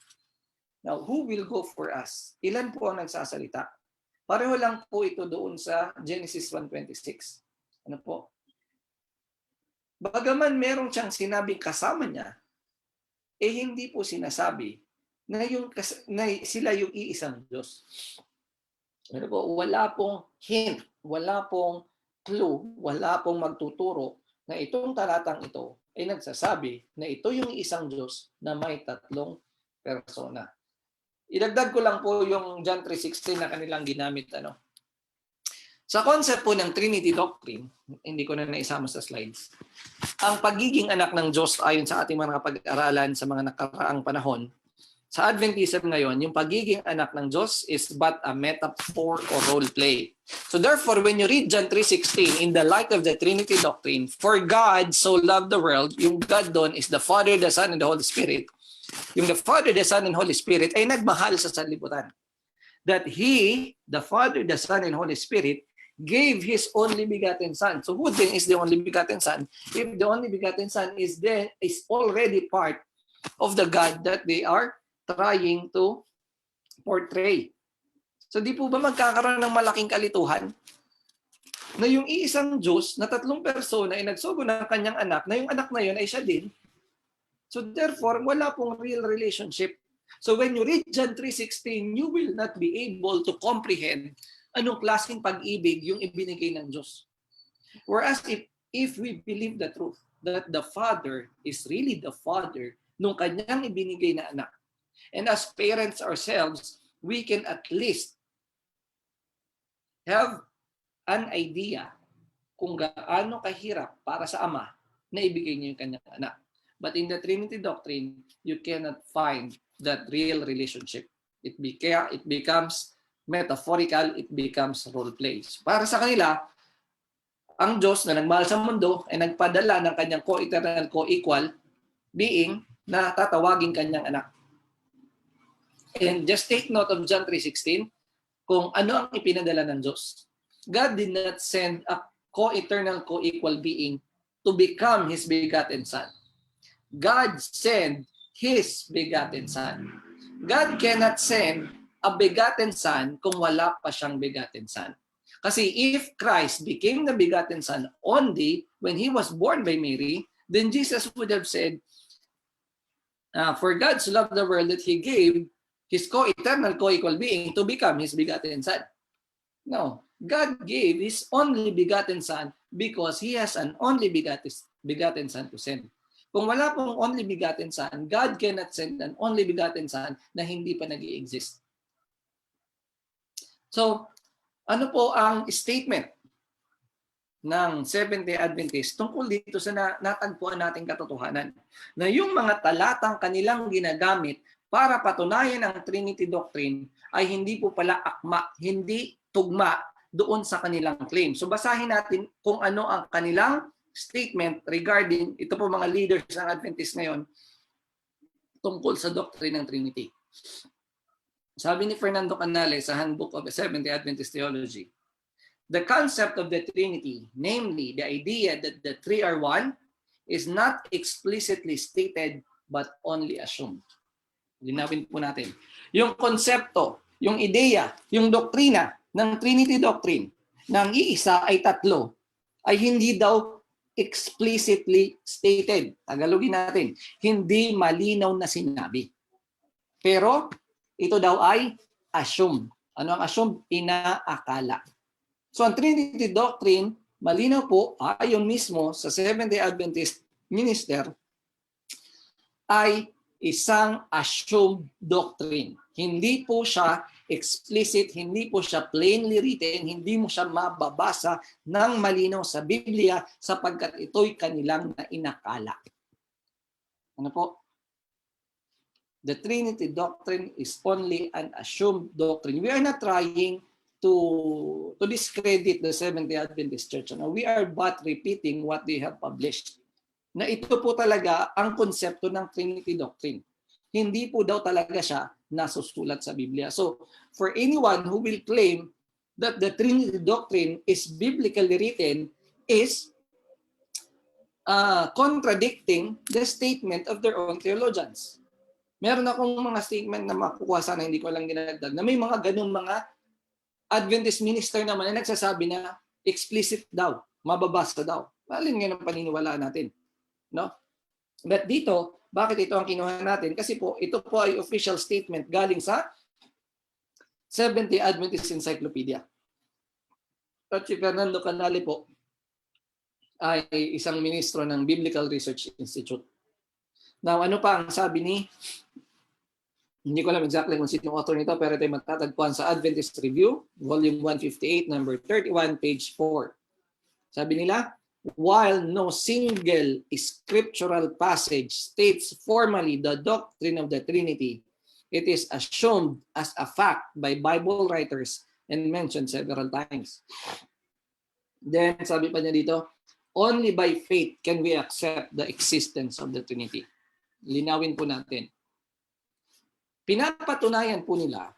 Now, who will go for us? Ilan po ang nagsasalita? Pareho lang po ito doon sa Genesis 1:26. Ano po? Bagaman merong siyang sinabing kasama niya, eh hindi po sinasabi na sila yung iisang Diyos. Ano po, wala pong hint, wala pong clue, wala pong magtuturo na itong talatang ito ay nagsasabi na ito yung isang Diyos na may tatlong persona. Idagdag ko lang po yung John 3:16 na kanilang ginamit. Sa concept po ng Trinity Doctrine, hindi ko na naisama sa slides, ang pagiging anak ng Diyos ayon sa ating mga pag-aralan sa mga nakaraang panahon, sa Adventism ngayon, yung pagiging anak ng Diyos is but a metaphor or role play. So therefore, when you read John 3:16, in the light of the Trinity doctrine, for God so loved the world, yung God doon is the Father, the Son, and the Holy Spirit. Yung the Father, the Son, and Holy Spirit ay nagmahal sa sanlibutan. That He, the Father, the Son, and Holy Spirit, gave His only begotten Son. So who then is the only begotten Son? If the only begotten Son is already part of the God that they are trying to portray. So di po ba magkakaroon ng malaking kalituhan na yung iisang Diyos na tatlong persona ay nagsugo ng kanyang anak, na yung anak na yun ay siya din? So therefore, wala pong real relationship. So when you read John 3:16, you will not be able to comprehend anong klaseng pag-ibig yung ibinigay ng Diyos. Whereas if we believe the truth, that the Father is really the Father nung kanyang ibinigay na anak, and as parents ourselves, we can at least have an idea kung gaano kahirap para sa ama na ibigay niya yung kanyang anak. But in the Trinity doctrine, you cannot find that real relationship. It becomes metaphorical, it becomes role plays. Para sa kanila, ang Diyos na nagmahal sa mundo ay nagpadala ng kanyang co-eternal, co-equal being na tatawagin kanyang anak. And just take note of John 3:16, kung ano ang ipinadala ng Diyos. God did not send a co-eternal, co-equal being to become His begotten Son. God sent His begotten Son. God cannot send a begotten Son kung wala pa siyang begotten Son. Kasi if Christ became the begotten Son only when He was born by Mary, then Jesus would have said, for God so loved the world that He gave His co-eternal, co-equal being to become His begotten Son. No, God gave His only begotten Son because He has an only begotten Son to send. Kung wala pong only begotten Son, God cannot send an only begotten Son na hindi pa nag-i-exist. So, ano po ang statement ng Seventh-day Adventist tungkol dito sa natagpuan nating katotohanan? Na yung mga talatang kanilang ginagamit para patunayan ang Trinity Doctrine ay hindi po pala akma, hindi tugma doon sa kanilang claim. So basahin natin kung ano ang kanilang statement regarding, ito po mga leaders ng Adventist ngayon, tungkol sa doctrine ng Trinity. Sabi ni Fernando Canales sa Handbook of Seventh-day Adventist Theology, the concept of the Trinity, namely the idea that the three are one, is not explicitly stated but only assumed. Linawin po natin. Yung konsepto, yung ideya, yung doktrina ng Trinity Doctrine ng iisa ay tatlo ay hindi daw explicitly stated. Tagalogin natin. Hindi malinaw na sinabi. Pero ito daw ay assume. Ano ang assume? Inaakala. So ang Trinity Doctrine, malinaw po, ayon mismo sa Seventh-day Adventist minister, ay isang assumed doctrine. Hindi po siya explicit, hindi po siya plainly written, hindi mo siya mababasa ng malinaw sa Biblia sapagkat ito'y kanilang inakala. Ano po? The Trinity doctrine is only an assumed doctrine. We are not trying to discredit the Seventh-day Adventist Church. We are but repeating what they have published. Na ito po talaga ang konsepto ng Trinity Doctrine. Hindi po daw talaga siya nasusulat sa Biblia. So, for anyone who will claim that the Trinity Doctrine is biblically written is contradicting the statement of their own theologians. Meron akong mga statement na makukuha sana, hindi ko lang ginagdag, na may mga ganung mga Adventist minister naman na nagsasabi na explicit daw, mababasa daw. Alin nga ng paniniwalaan natin? No? But dito, bakit ito ang kinuha natin? Kasi po, ito po ay official statement galing sa Seventh-day Adventist Encyclopedia. At si Fernando Canale po ay isang ministro ng Biblical Research Institute. Now, ano pa ang sabi ni, hindi ko alam exactly kung sino yung author nito, pero ito ay matatagpuan sa Adventist Review, Volume 158, number 31, page 4. Sabi nila, while no single scriptural passage states formally the doctrine of the Trinity, it is assumed as a fact by Bible writers and mentioned several times. Then, sabi pa niya dito, only by faith can we accept the existence of the Trinity. Linawin po natin. Pinapatunayan po nila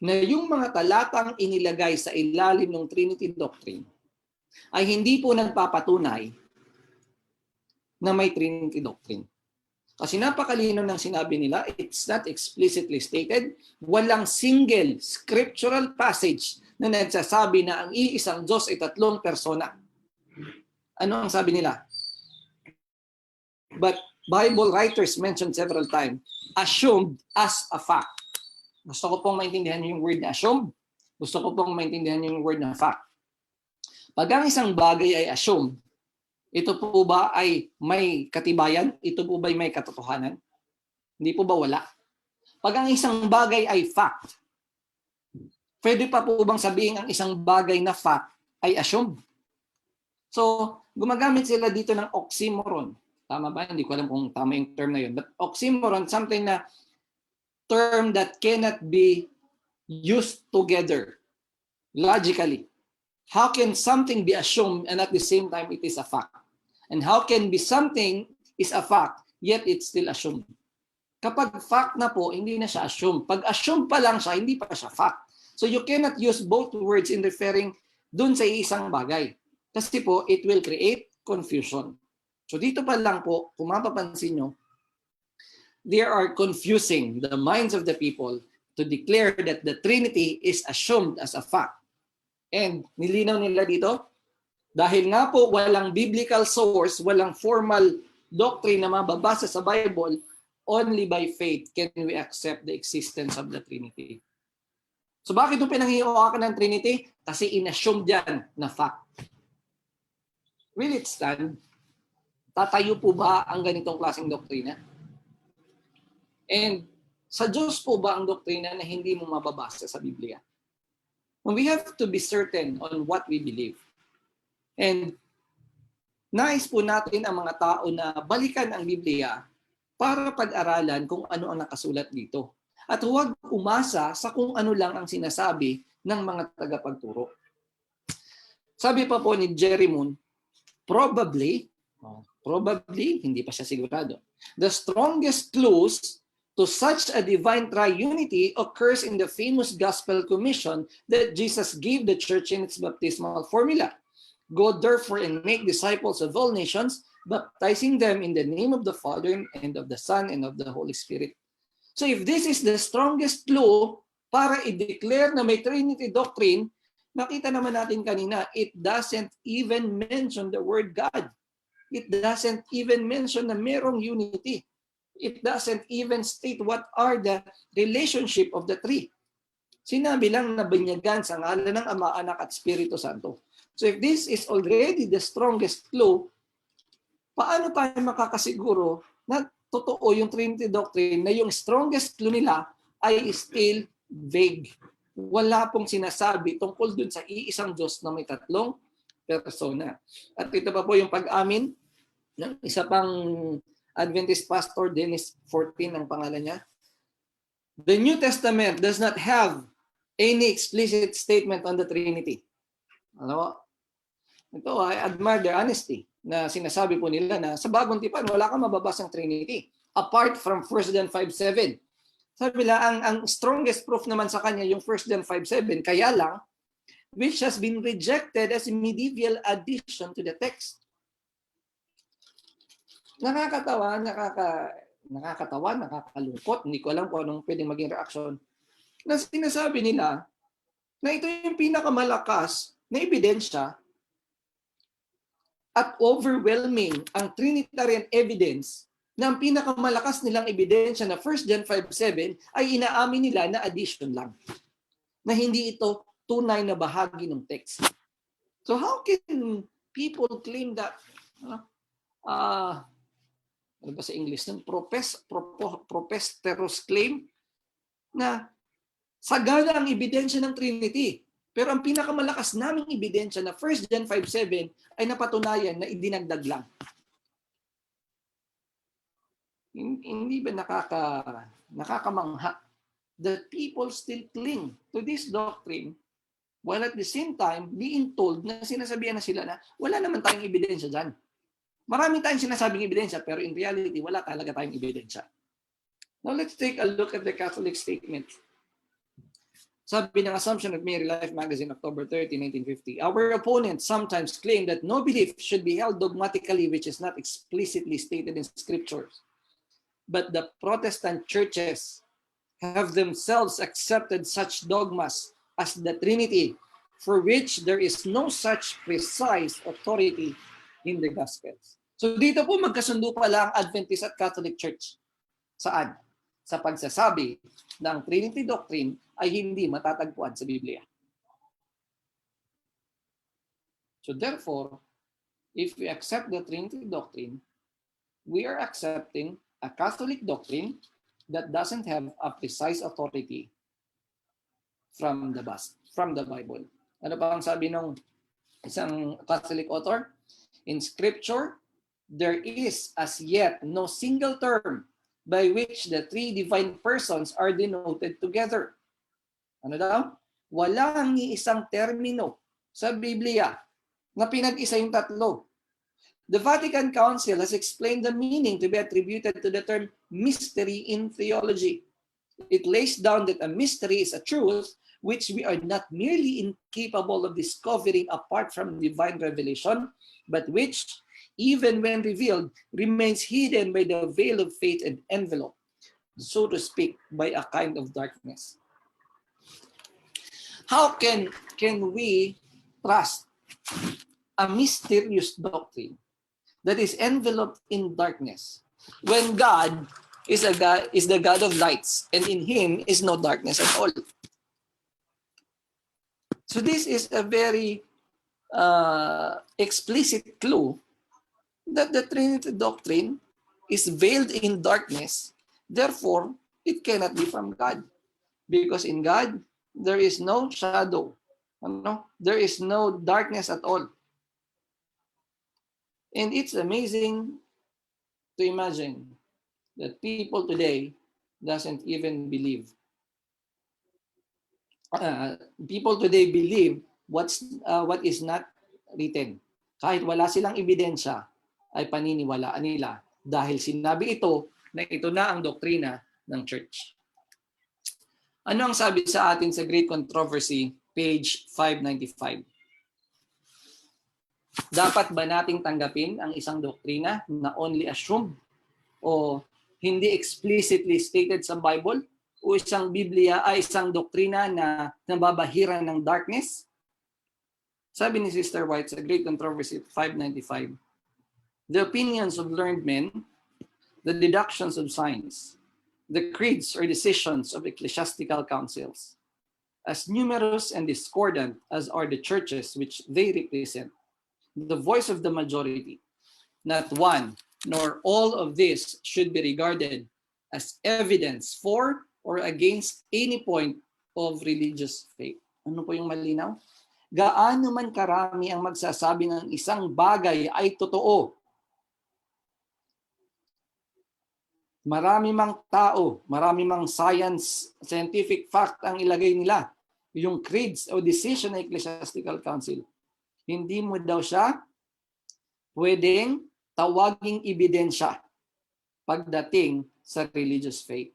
na yung mga talatang inilagay sa ilalim ng Trinity Doctrine ay hindi po nagpapatunay na may Trinity Doctrine. Kasi napakalino ng sinabi nila, it's not explicitly stated, walang single scriptural passage na nagsasabi na ang iisang Diyos ay tatlong persona. Ano ang sabi nila? But Bible writers mentioned several times, assumed as a fact. Gusto ko pong maintindihan yung word na assumed. Gusto ko pong maintindihan yung word na fact. Pag ang isang bagay ay assumed, ito po ba ay may katibayan? Ito po ba ay may katotohanan? Hindi po ba wala? Pag ang isang bagay ay fact, pwede pa po bang sabihin ang isang bagay na fact ay assumed? So, gumagamit sila dito ng oxymoron. Tama ba? Hindi ko alam kung tama yung term na yun. But oxymoron, something na term that cannot be used together logically. How can something be assumed and at the same time it is a fact? And how can be something is a fact, yet it's still assumed? Kapag fact na po, hindi na siya assumed. Pag assumed pa lang siya, hindi pa siya fact. So you cannot use both words in referring dun sa isang bagay. Kasi po, it will create confusion. So dito pa lang po, kung mapapansin nyo, they are confusing the minds of the people to declare that the Trinity is assumed as a fact. And nilinaw nila dito, dahil nga po walang biblical source, walang formal doctrine na mababasa sa Bible, only by faith can we accept the existence of the Trinity. So bakit ito pinanghihiwakan ng Trinity? Kasi inassume dyan na fact. Will it stand? Tatayo po ba ang ganitong klaseng doktrina? And sa Diyos po ba ang doktrina na hindi mo mababasa sa Biblia? We have to be certain on what we believe. And nais po natin ang mga tao na balikan ang Biblia para pag-aralan kung ano ang nakasulat dito. At huwag umasa sa kung ano lang ang sinasabi ng mga tagapagturo. Sabi pa po ni Jerry Moon, probably, hindi pa siya sigurado, the strongest clues to such a divine triunity occurs in the famous Gospel Commission that Jesus gave the church in its baptismal formula. Go therefore and make disciples of all nations, baptizing them in the name of the Father and of the Son and of the Holy Spirit. So if this is the strongest clue para i-declare na may Trinity doctrine, nakita naman natin kanina, it doesn't even mention the word God. It doesn't even mention na merong unity. It doesn't even state what are the relationship of the three. Sinabi lang na binyagan sa ngalan ng Ama, Anak at Espiritu Santo. So if this is already the strongest clue, paano tayo makakasiguro na totoo yung Trinity doctrine na yung strongest clue nila ay still vague? Wala pong sinasabi tungkol dun sa iisang Diyos na may tatlong persona. At ito pa po yung pag-amin ng isa pang Adventist pastor, Dennis 14 ang pangalan niya. The New Testament does not have any explicit statement on the Trinity. Ano? Ito, I admire their honesty na sinasabi po nila na sa Bagong Tipan, wala kang mababasang Trinity. Apart from 1 John 5:7. Sabi nila, ang strongest proof naman sa kanya yung 1 John 5:7. Kaya lang, which has been rejected as a medieval addition to the text. Nakakatawa, nakakalungkot. Hindi ko alam kung anong pwedeng maging reaksyon. Na sinasabi nila na ito yung pinakamalakas na ebidensya at overwhelming ang Trinitarian evidence na ang pinakamalakas nilang ebidensya na 1 John 5:7 ay inaamin nila na addition lang. Na hindi ito tunay na bahagi ng text. So how can people claim that? Ano ba sa English? Propesterous claim na sagana ang ebidensya ng Trinity. Pero ang pinakamalakas naming ebidensya na 1 John 5:7 ay napatunayan na idinagdag lang. Hindi ba nakakamangha that people still cling to this doctrine while at the same time being told na sinasabihan na sila na wala naman tayong ebidensya dyan. Marami tayong sinasabing ebidensya pero in reality wala talaga tayong ebidensya. Now let's take a look at the Catholic statement. Sabi ng Assumption of Mary Life Magazine, October 30, 1950, our opponents sometimes claim that no belief should be held dogmatically which is not explicitly stated in scriptures. But the Protestant churches have themselves accepted such dogmas as the Trinity, for which there is no such precise authority in the Gospels. So dito po magkasundo pala ang Adventist at Catholic Church. Saan? Sa pagsasabi ng Trinity Doctrine ay hindi matatagpuan sa Biblia. So therefore, if we accept the Trinity Doctrine, we are accepting a Catholic doctrine that doesn't have a precise authority from the Bible. Ano pa ang sabi ng isang Catholic author? In Scripture, there is as yet no single term by which the three divine persons are denoted together. Ano daw? Walang isang termino sa Biblia na pinag-isa yung tatlo. The Vatican Council has explained the meaning to be attributed to the term mystery in theology. It lays down that a mystery is a truth which we are not merely incapable of discovering apart from divine revelation, but which, even when revealed, remains hidden by the veil of faith and enveloped, so to speak, by a kind of darkness. How can we trust a mysterious doctrine that is enveloped in darkness when God is the God of lights and in Him is no darkness at all? So this is a very explicit clue that the Trinity doctrine is veiled in darkness. Therefore, it cannot be from God. Because in God, there is no shadow. There is no darkness at all. And it's amazing to imagine that people today doesn't even believe. People today believe what is not written. Kahit wala silang ebidensya, ay paniniwalaan nila dahil sinabi ito na ito na ang doktrina ng church. Ano ang sabi sa atin sa Great Controversy, page 595? Dapat ba nating tanggapin ang isang doktrina na only assumed o hindi explicitly stated sa Bible o isang Biblia ay isang doktrina na nababahiran ng darkness? Sabi ni Sister White sa Great Controversy 595, the opinions of learned men, the deductions of science, the creeds or decisions of ecclesiastical councils, as numerous and discordant as are the churches which they represent, the voice of the majority, not one nor all of this should be regarded as evidence for or against any point of religious faith. Ano po yung malinaw? Gaano man karami ang magsasabi ng isang bagay ay totoo. Marami mang tao, marami mang scientific fact ang ilagay nila, yung creeds o decision ng Ecclesiastical Council. Hindi mo daw siya pwedeng tawaging ebidensya pagdating sa religious faith.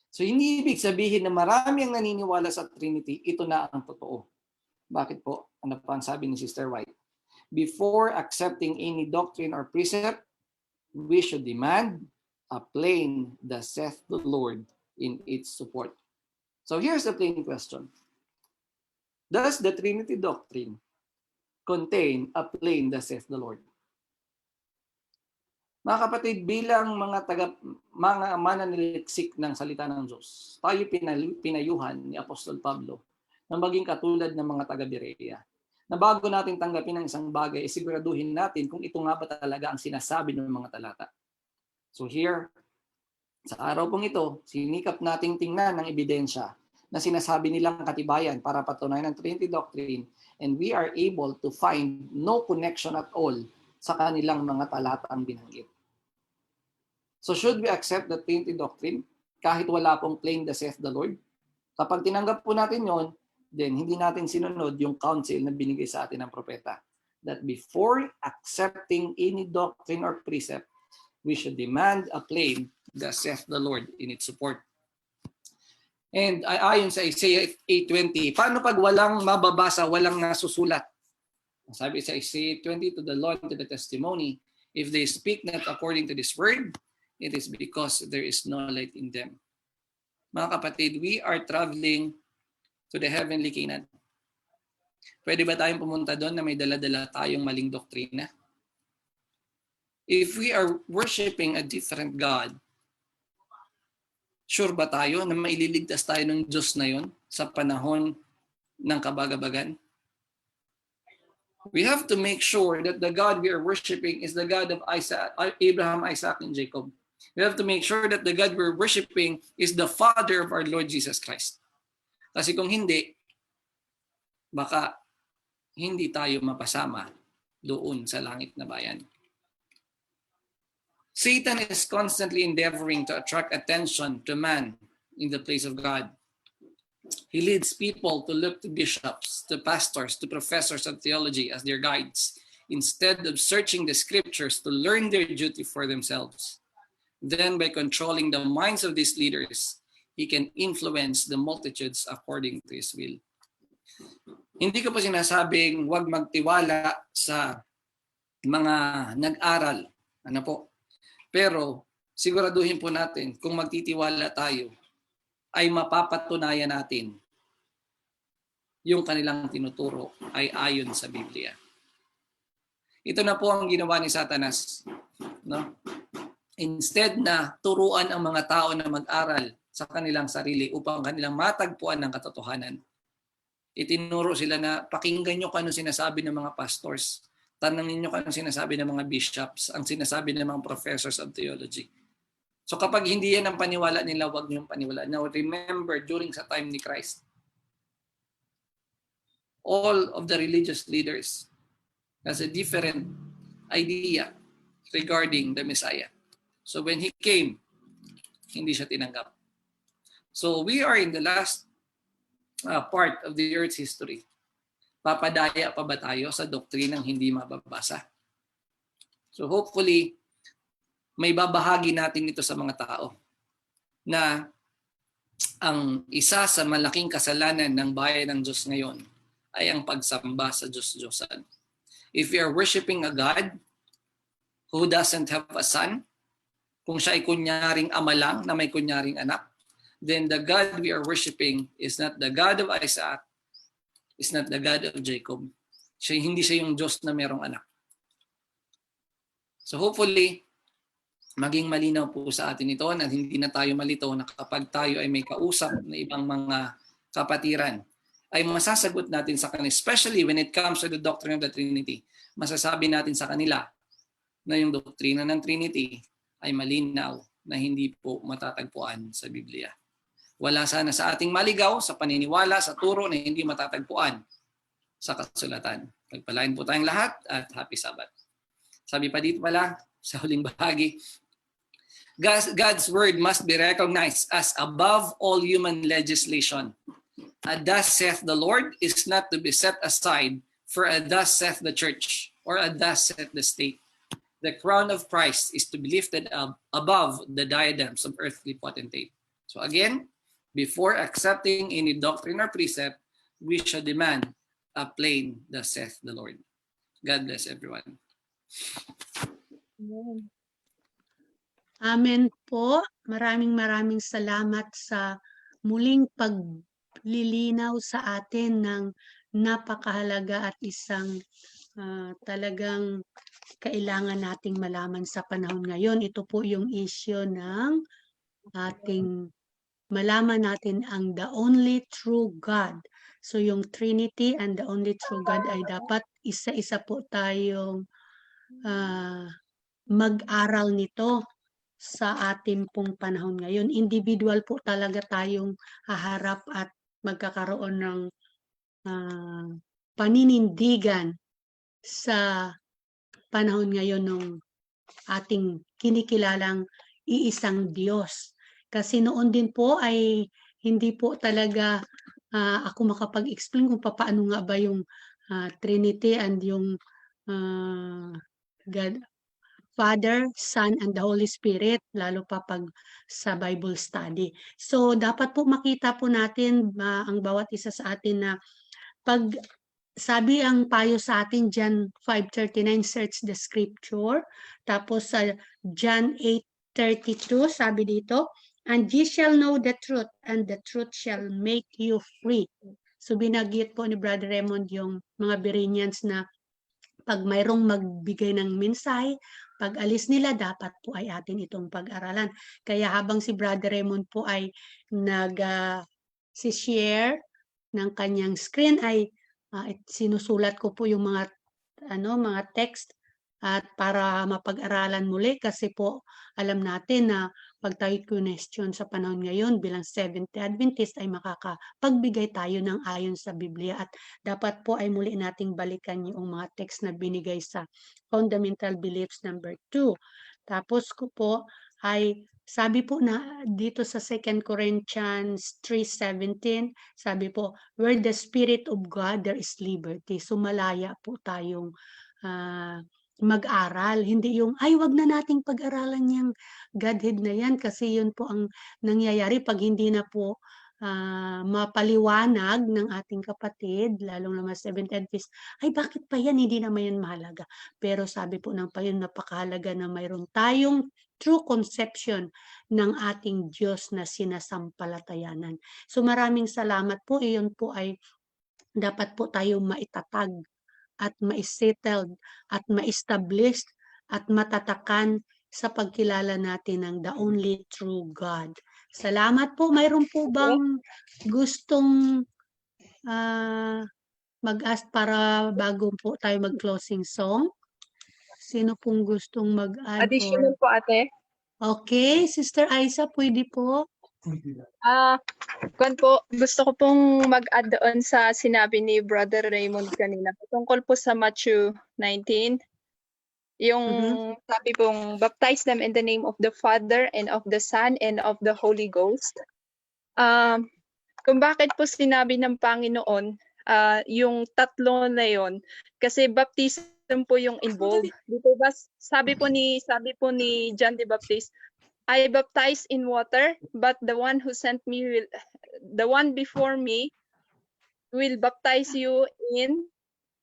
So hindi ibig sabihin na marami ang naniniwala sa Trinity, ito na ang totoo. Bakit po? Ano pa ang sabi ni Sister White? Before accepting any doctrine or precept, we should demand a plain thus saith the Lord in its support. So here's the plain question. Does the Trinity doctrine contain a plain thus saith the Lord? Mga kapatid, bilang mga mananaliksik ng salita ng Diyos, tayo pinayuhan ni Apostol Pablo na maging katulad ng mga taga-Berea. Na bago natin tanggapin ang isang bagay, siguraduhin natin kung ito nga ba talaga ang sinasabi ng mga talata. So here, sa araw pong ito, sinikap nating tingnan ng ebidensya na sinasabi nilang katibayan para patunayan ng Trinity Doctrine, and we are able to find no connection at all sa kanilang mga talatang binanggit. So should we accept the Trinity Doctrine kahit wala pong plain the saith the Lord? Kapag tinanggap po natin yon, then hindi natin sinunod yung counsel na binigay sa atin ng propeta. That before accepting any doctrine or precept, we should demand a plain the saith the Lord in its support. And ayon sa Isaiah 8:20, paano pag walang mababasa, walang nasusulat? Sabi sa Isaiah 8:20, to the law and to the testimony, if they speak not according to this word, it is because there is no light in them. Mga kapatid, we are traveling to the heavenly Canaan. Pwede ba tayong pumunta doon na may dala-dala tayong maling doktrina? If we are worshiping a different God, sure ba tayo na maililigtas tayo ng Diyos na yon sa panahon ng kabagabagan? We have to make sure that the God we are worshiping is the God of Abraham, Isaac, and Jacob. We have to make sure that the God we're worshiping is the Father of our Lord Jesus Christ. Kasi kung hindi, baka hindi tayo mapasama doon sa langit na bayan. Satan is constantly endeavoring to attract attention to man in the place of God. He leads people to look to bishops, to pastors, to professors of theology as their guides, instead of searching the scriptures to learn their duty for themselves. Then, by controlling the minds of these leaders, he can influence the multitudes according to his will. Hindi ko po sinasabing huwag magtiwala sa mga nag-aral. Ano po? Pero siguraduhin po natin kung magtitiwala tayo ay mapapatunayan natin yung kanilang tinuturo ay ayon sa Biblia. Ito na po ang ginawa ni Satanas. No? Instead na turuan ang mga tao na mag-aral sa kanilang sarili upang kanilang matagpuan ng katotohanan, itinuro sila na pakinggan nyo kung ano sinasabi ng mga pastors. Tanangin nyo kung ano sinasabi ng mga bishops, ang sinasabi ng mga professors of theology. So kapag hindi yan ang paniwala nila, huwag nyo paniwalaan. Now remember, during sa time ni Christ, all of the religious leaders has a different idea regarding the Messiah. So when he came, hindi siya tinanggap. So we are in the last part of the earth's history. Papadaya pa ba tayo sa doktrinang hindi mababasa? So hopefully, may babahagi natin ito sa mga tao na ang isa sa malaking kasalanan ng bayan ng Diyos ngayon ay ang pagsamba sa Diyos-Diyosan. If we are worshiping a God who doesn't have a son, kung siya ay kunyaring ama lang na may kunyaring anak, then the God we are worshiping is not the God of Isaac, is not the God of Jacob. Hindi siya yung Diyos na merong anak. So hopefully, maging malinaw po sa atin ito na hindi na tayo malito na kapag tayo ay may kausap na ibang mga kapatiran, ay masasagot natin sa kanila, especially when it comes to the doctrine of the Trinity, masasabi natin sa kanila na yung doktrina ng Trinity ay malinaw na hindi po matatagpuan sa Biblia. Wala sana sa ating maligaw sa paniniwala, sa turo na hindi matatagpuan sa kasulatan. Pagpalain po tayong lahat at happy Sabbath. Sabi pa dito pala sa huling bahagi, God's word must be recognized as above all human legislation. A thus saith the Lord is not to be set aside for a thus saith the church or a thus saith the state. The crown of Christ is to be lifted up above the diadems of earthly potentate. So again, before accepting any doctrine or precept, we should demand a plain thus saith the Lord. God bless everyone. Amen po. Maraming salamat sa muling paglilinaw sa atin ng napakahalaga at isang talagang kailangan nating malaman sa panahon ngayon. Ito po yung issue ng ating malaman natin ang the only true God. So yung Trinity and the only true God ay dapat isa-isa po tayong mag-aral nito sa ating pong panahon ngayon. Individual po talaga tayong haharap at magkakaroon ng paninindigan sa panahon ngayon ng ating kinikilalang iisang Diyos. Kasi noon din po ay hindi po talaga ako makapag-explain kung paano nga ba yung Trinity and yung God, Father, Son, and the Holy Spirit, lalo pa pag sa Bible study. So, dapat po makita po natin ang bawat isa sa atin na pag sabi ang payo sa atin, John 5:39, search the scripture. Tapos sa John 8:32, sabi dito, and ye shall know the truth, and the truth shall make you free. So binagit po ni Brother Raymond yung mga Bereans na pag mayroong magbigay ng mensahe, pag alis nila, dapat po ay atin itong pag-aralan. Kaya habang si Brother Raymond po ay nag-share ng kanyang screen, ay sinusulat ko po yung mga text at para mapag-aralan muli kasi po alam natin na pag tayo question sa panahon ngayon bilang Seventh-day Adventist ay makakapagbigay tayo ng ayon sa Biblia at dapat po ay muli nating balikan yung mga text na binigay sa Fundamental Beliefs number 2. Tapos ko po ay sabi po na dito sa 2 Corinthians 3:17, sabi po, where the Spirit of God, there is liberty. So malaya po tayong mag-aral. Hindi yung, ay wag na nating pag-aralan yung Godhead na yan kasi yun po ang nangyayari pag hindi na po mapaliwanag ng ating kapatid, lalong naman Seventh Adventist, ay bakit pa yan, hindi naman yan mahalaga. Pero sabi po ng Panginoon, napakahalaga na mayroon tayong true conception ng ating Diyos na sinasampalatayanan. So maraming salamat po, iyon po ay dapat po tayong maitatag at ma-settled at ma-established at matatakan sa pagkilala natin ng the only true God. Salamat po. Mayroon po bang gustong mag-ask para bago po tayo mag-closing song? Sino pong gustong mag-add? Additional po, ate. Okay, Sister Aiza, pwede po. Gusto ko pong mag-add doon sa sinabi ni Brother Raymond kanina. Tungkol po sa Matthew 19, yung sabi pong, baptize them in the name of the Father and of the Son and of the Holy Ghost. Kung bakit po sinabi ng Panginoon, yung tatlo na yon, kasi baptism po yung involved. Dito ba sabi po ni John the Baptist, I baptize in water, but the one who sent me the one before me will baptize you in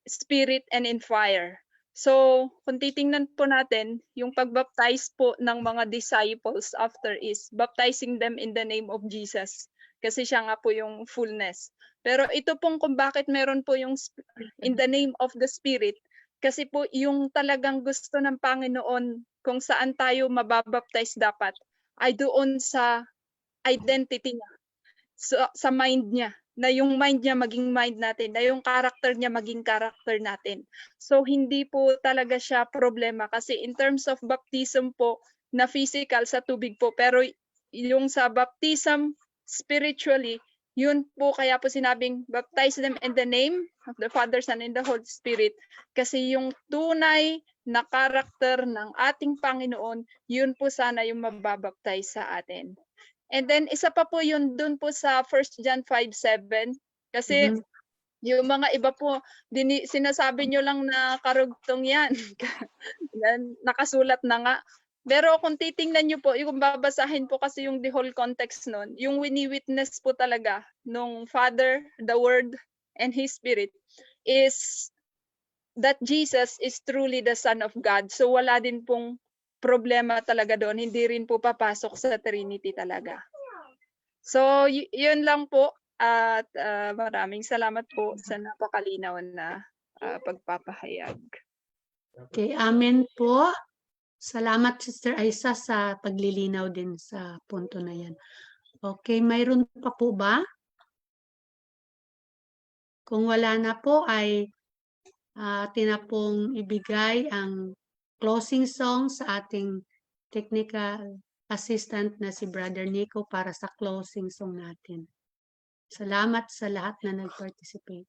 spirit and in fire. So, kung titingnan po natin, yung pagbaptize po ng mga disciples after is baptizing them in the name of Jesus. Kasi siya nga po yung fullness. Pero ito pong kung bakit meron po yung in the name of the Spirit, kasi po yung talagang gusto ng Panginoon kung saan tayo mababaptize dapat ay doon sa identity niya, sa mind niya, na yung mind niya maging mind natin, na yung character niya maging character natin. So hindi po talaga siya problema kasi in terms of baptism po na physical sa tubig po, pero yung sa baptism spiritually, yun po kaya po sinabing baptize them in the name of the Father, Son, and the Holy Spirit. Kasi yung tunay na karakter ng ating Panginoon, yun po sana yung mababaptize sa atin. And then isa pa po yun dun po sa 1 John 5:7. Kasi yung mga iba po, sinasabi nyo lang na karugtong yan. Nakasulat na nga. Pero kung titingnan nyo po, yung babasahin po kasi yung the whole context nun, yung wini-witness po talaga nung Father, the Word, and His Spirit is that Jesus is truly the Son of God. So wala din pong problema talaga doon. Hindi rin po papasok sa Trinity talaga. So yun lang po. At maraming salamat po sa napakalinaw na pagpapahayag. Okay, amen po. Salamat, Sister Aisa, sa paglilinaw din sa punto na yan. Okay, mayroon pa po ba? Kung wala na po ay atin na pong ibigay ang closing song sa ating technical assistant na si Brother Nico para sa closing song natin. Salamat sa lahat na nag-participate.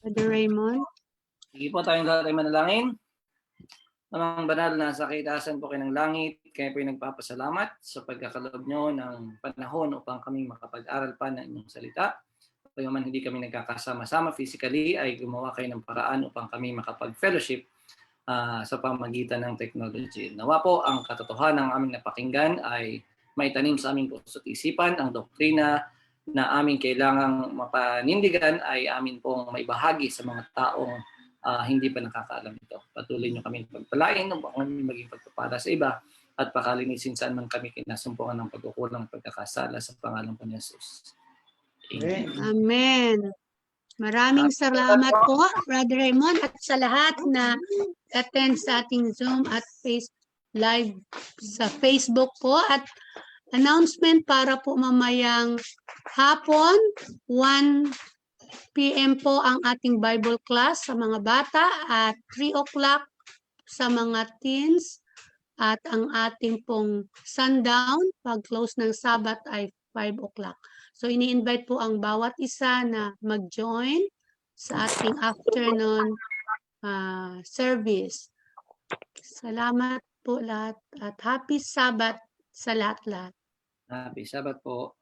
Brother Raymond. Sige po, tayong lahat ay manalangin. Amang banal na sa kaitaasan po kayo ng langit, kaya po yung nagpapasalamat sa pagkakaloob nyo ng panahon upang kami makapag-aral pa ng inyong salita. Kaya man hindi kami nagkakasama-sama physically, ay gumawa kayo ng paraan upang kami makapag-fellowship sa pamagitan ng technology. Nawa po ang katotohanan ng aming napakinggan ay maitanim sa aming puso't isipan, ang doktrina na aming kailangang mapanindigan ay amin pong maibahagi sa mga taong hindi pa nakakaalam ito. Patuloy nyo kami pagpalain upang kami maging pagpapala sa iba at pakalinisin saan man kami kinasumpungan ng pagkukulang pagkakasala sa pangalan po ni Jesus. Amen. Amen. Maraming salamat po, Brother Raymond, at sa lahat na attend sa ating Zoom at live sa Facebook po. At announcement para po mamayang hapon, 1 p.m. po ang ating Bible class sa mga bata at 3 o'clock sa mga teens. At ang ating pong sundown, pag-close ng Sabat ay 5 o'clock. So ini-invite po ang bawat isa na mag-join sa ating afternoon service. Salamat po lahat at happy Sabat sa lahat-lahat. Happy Sabat po.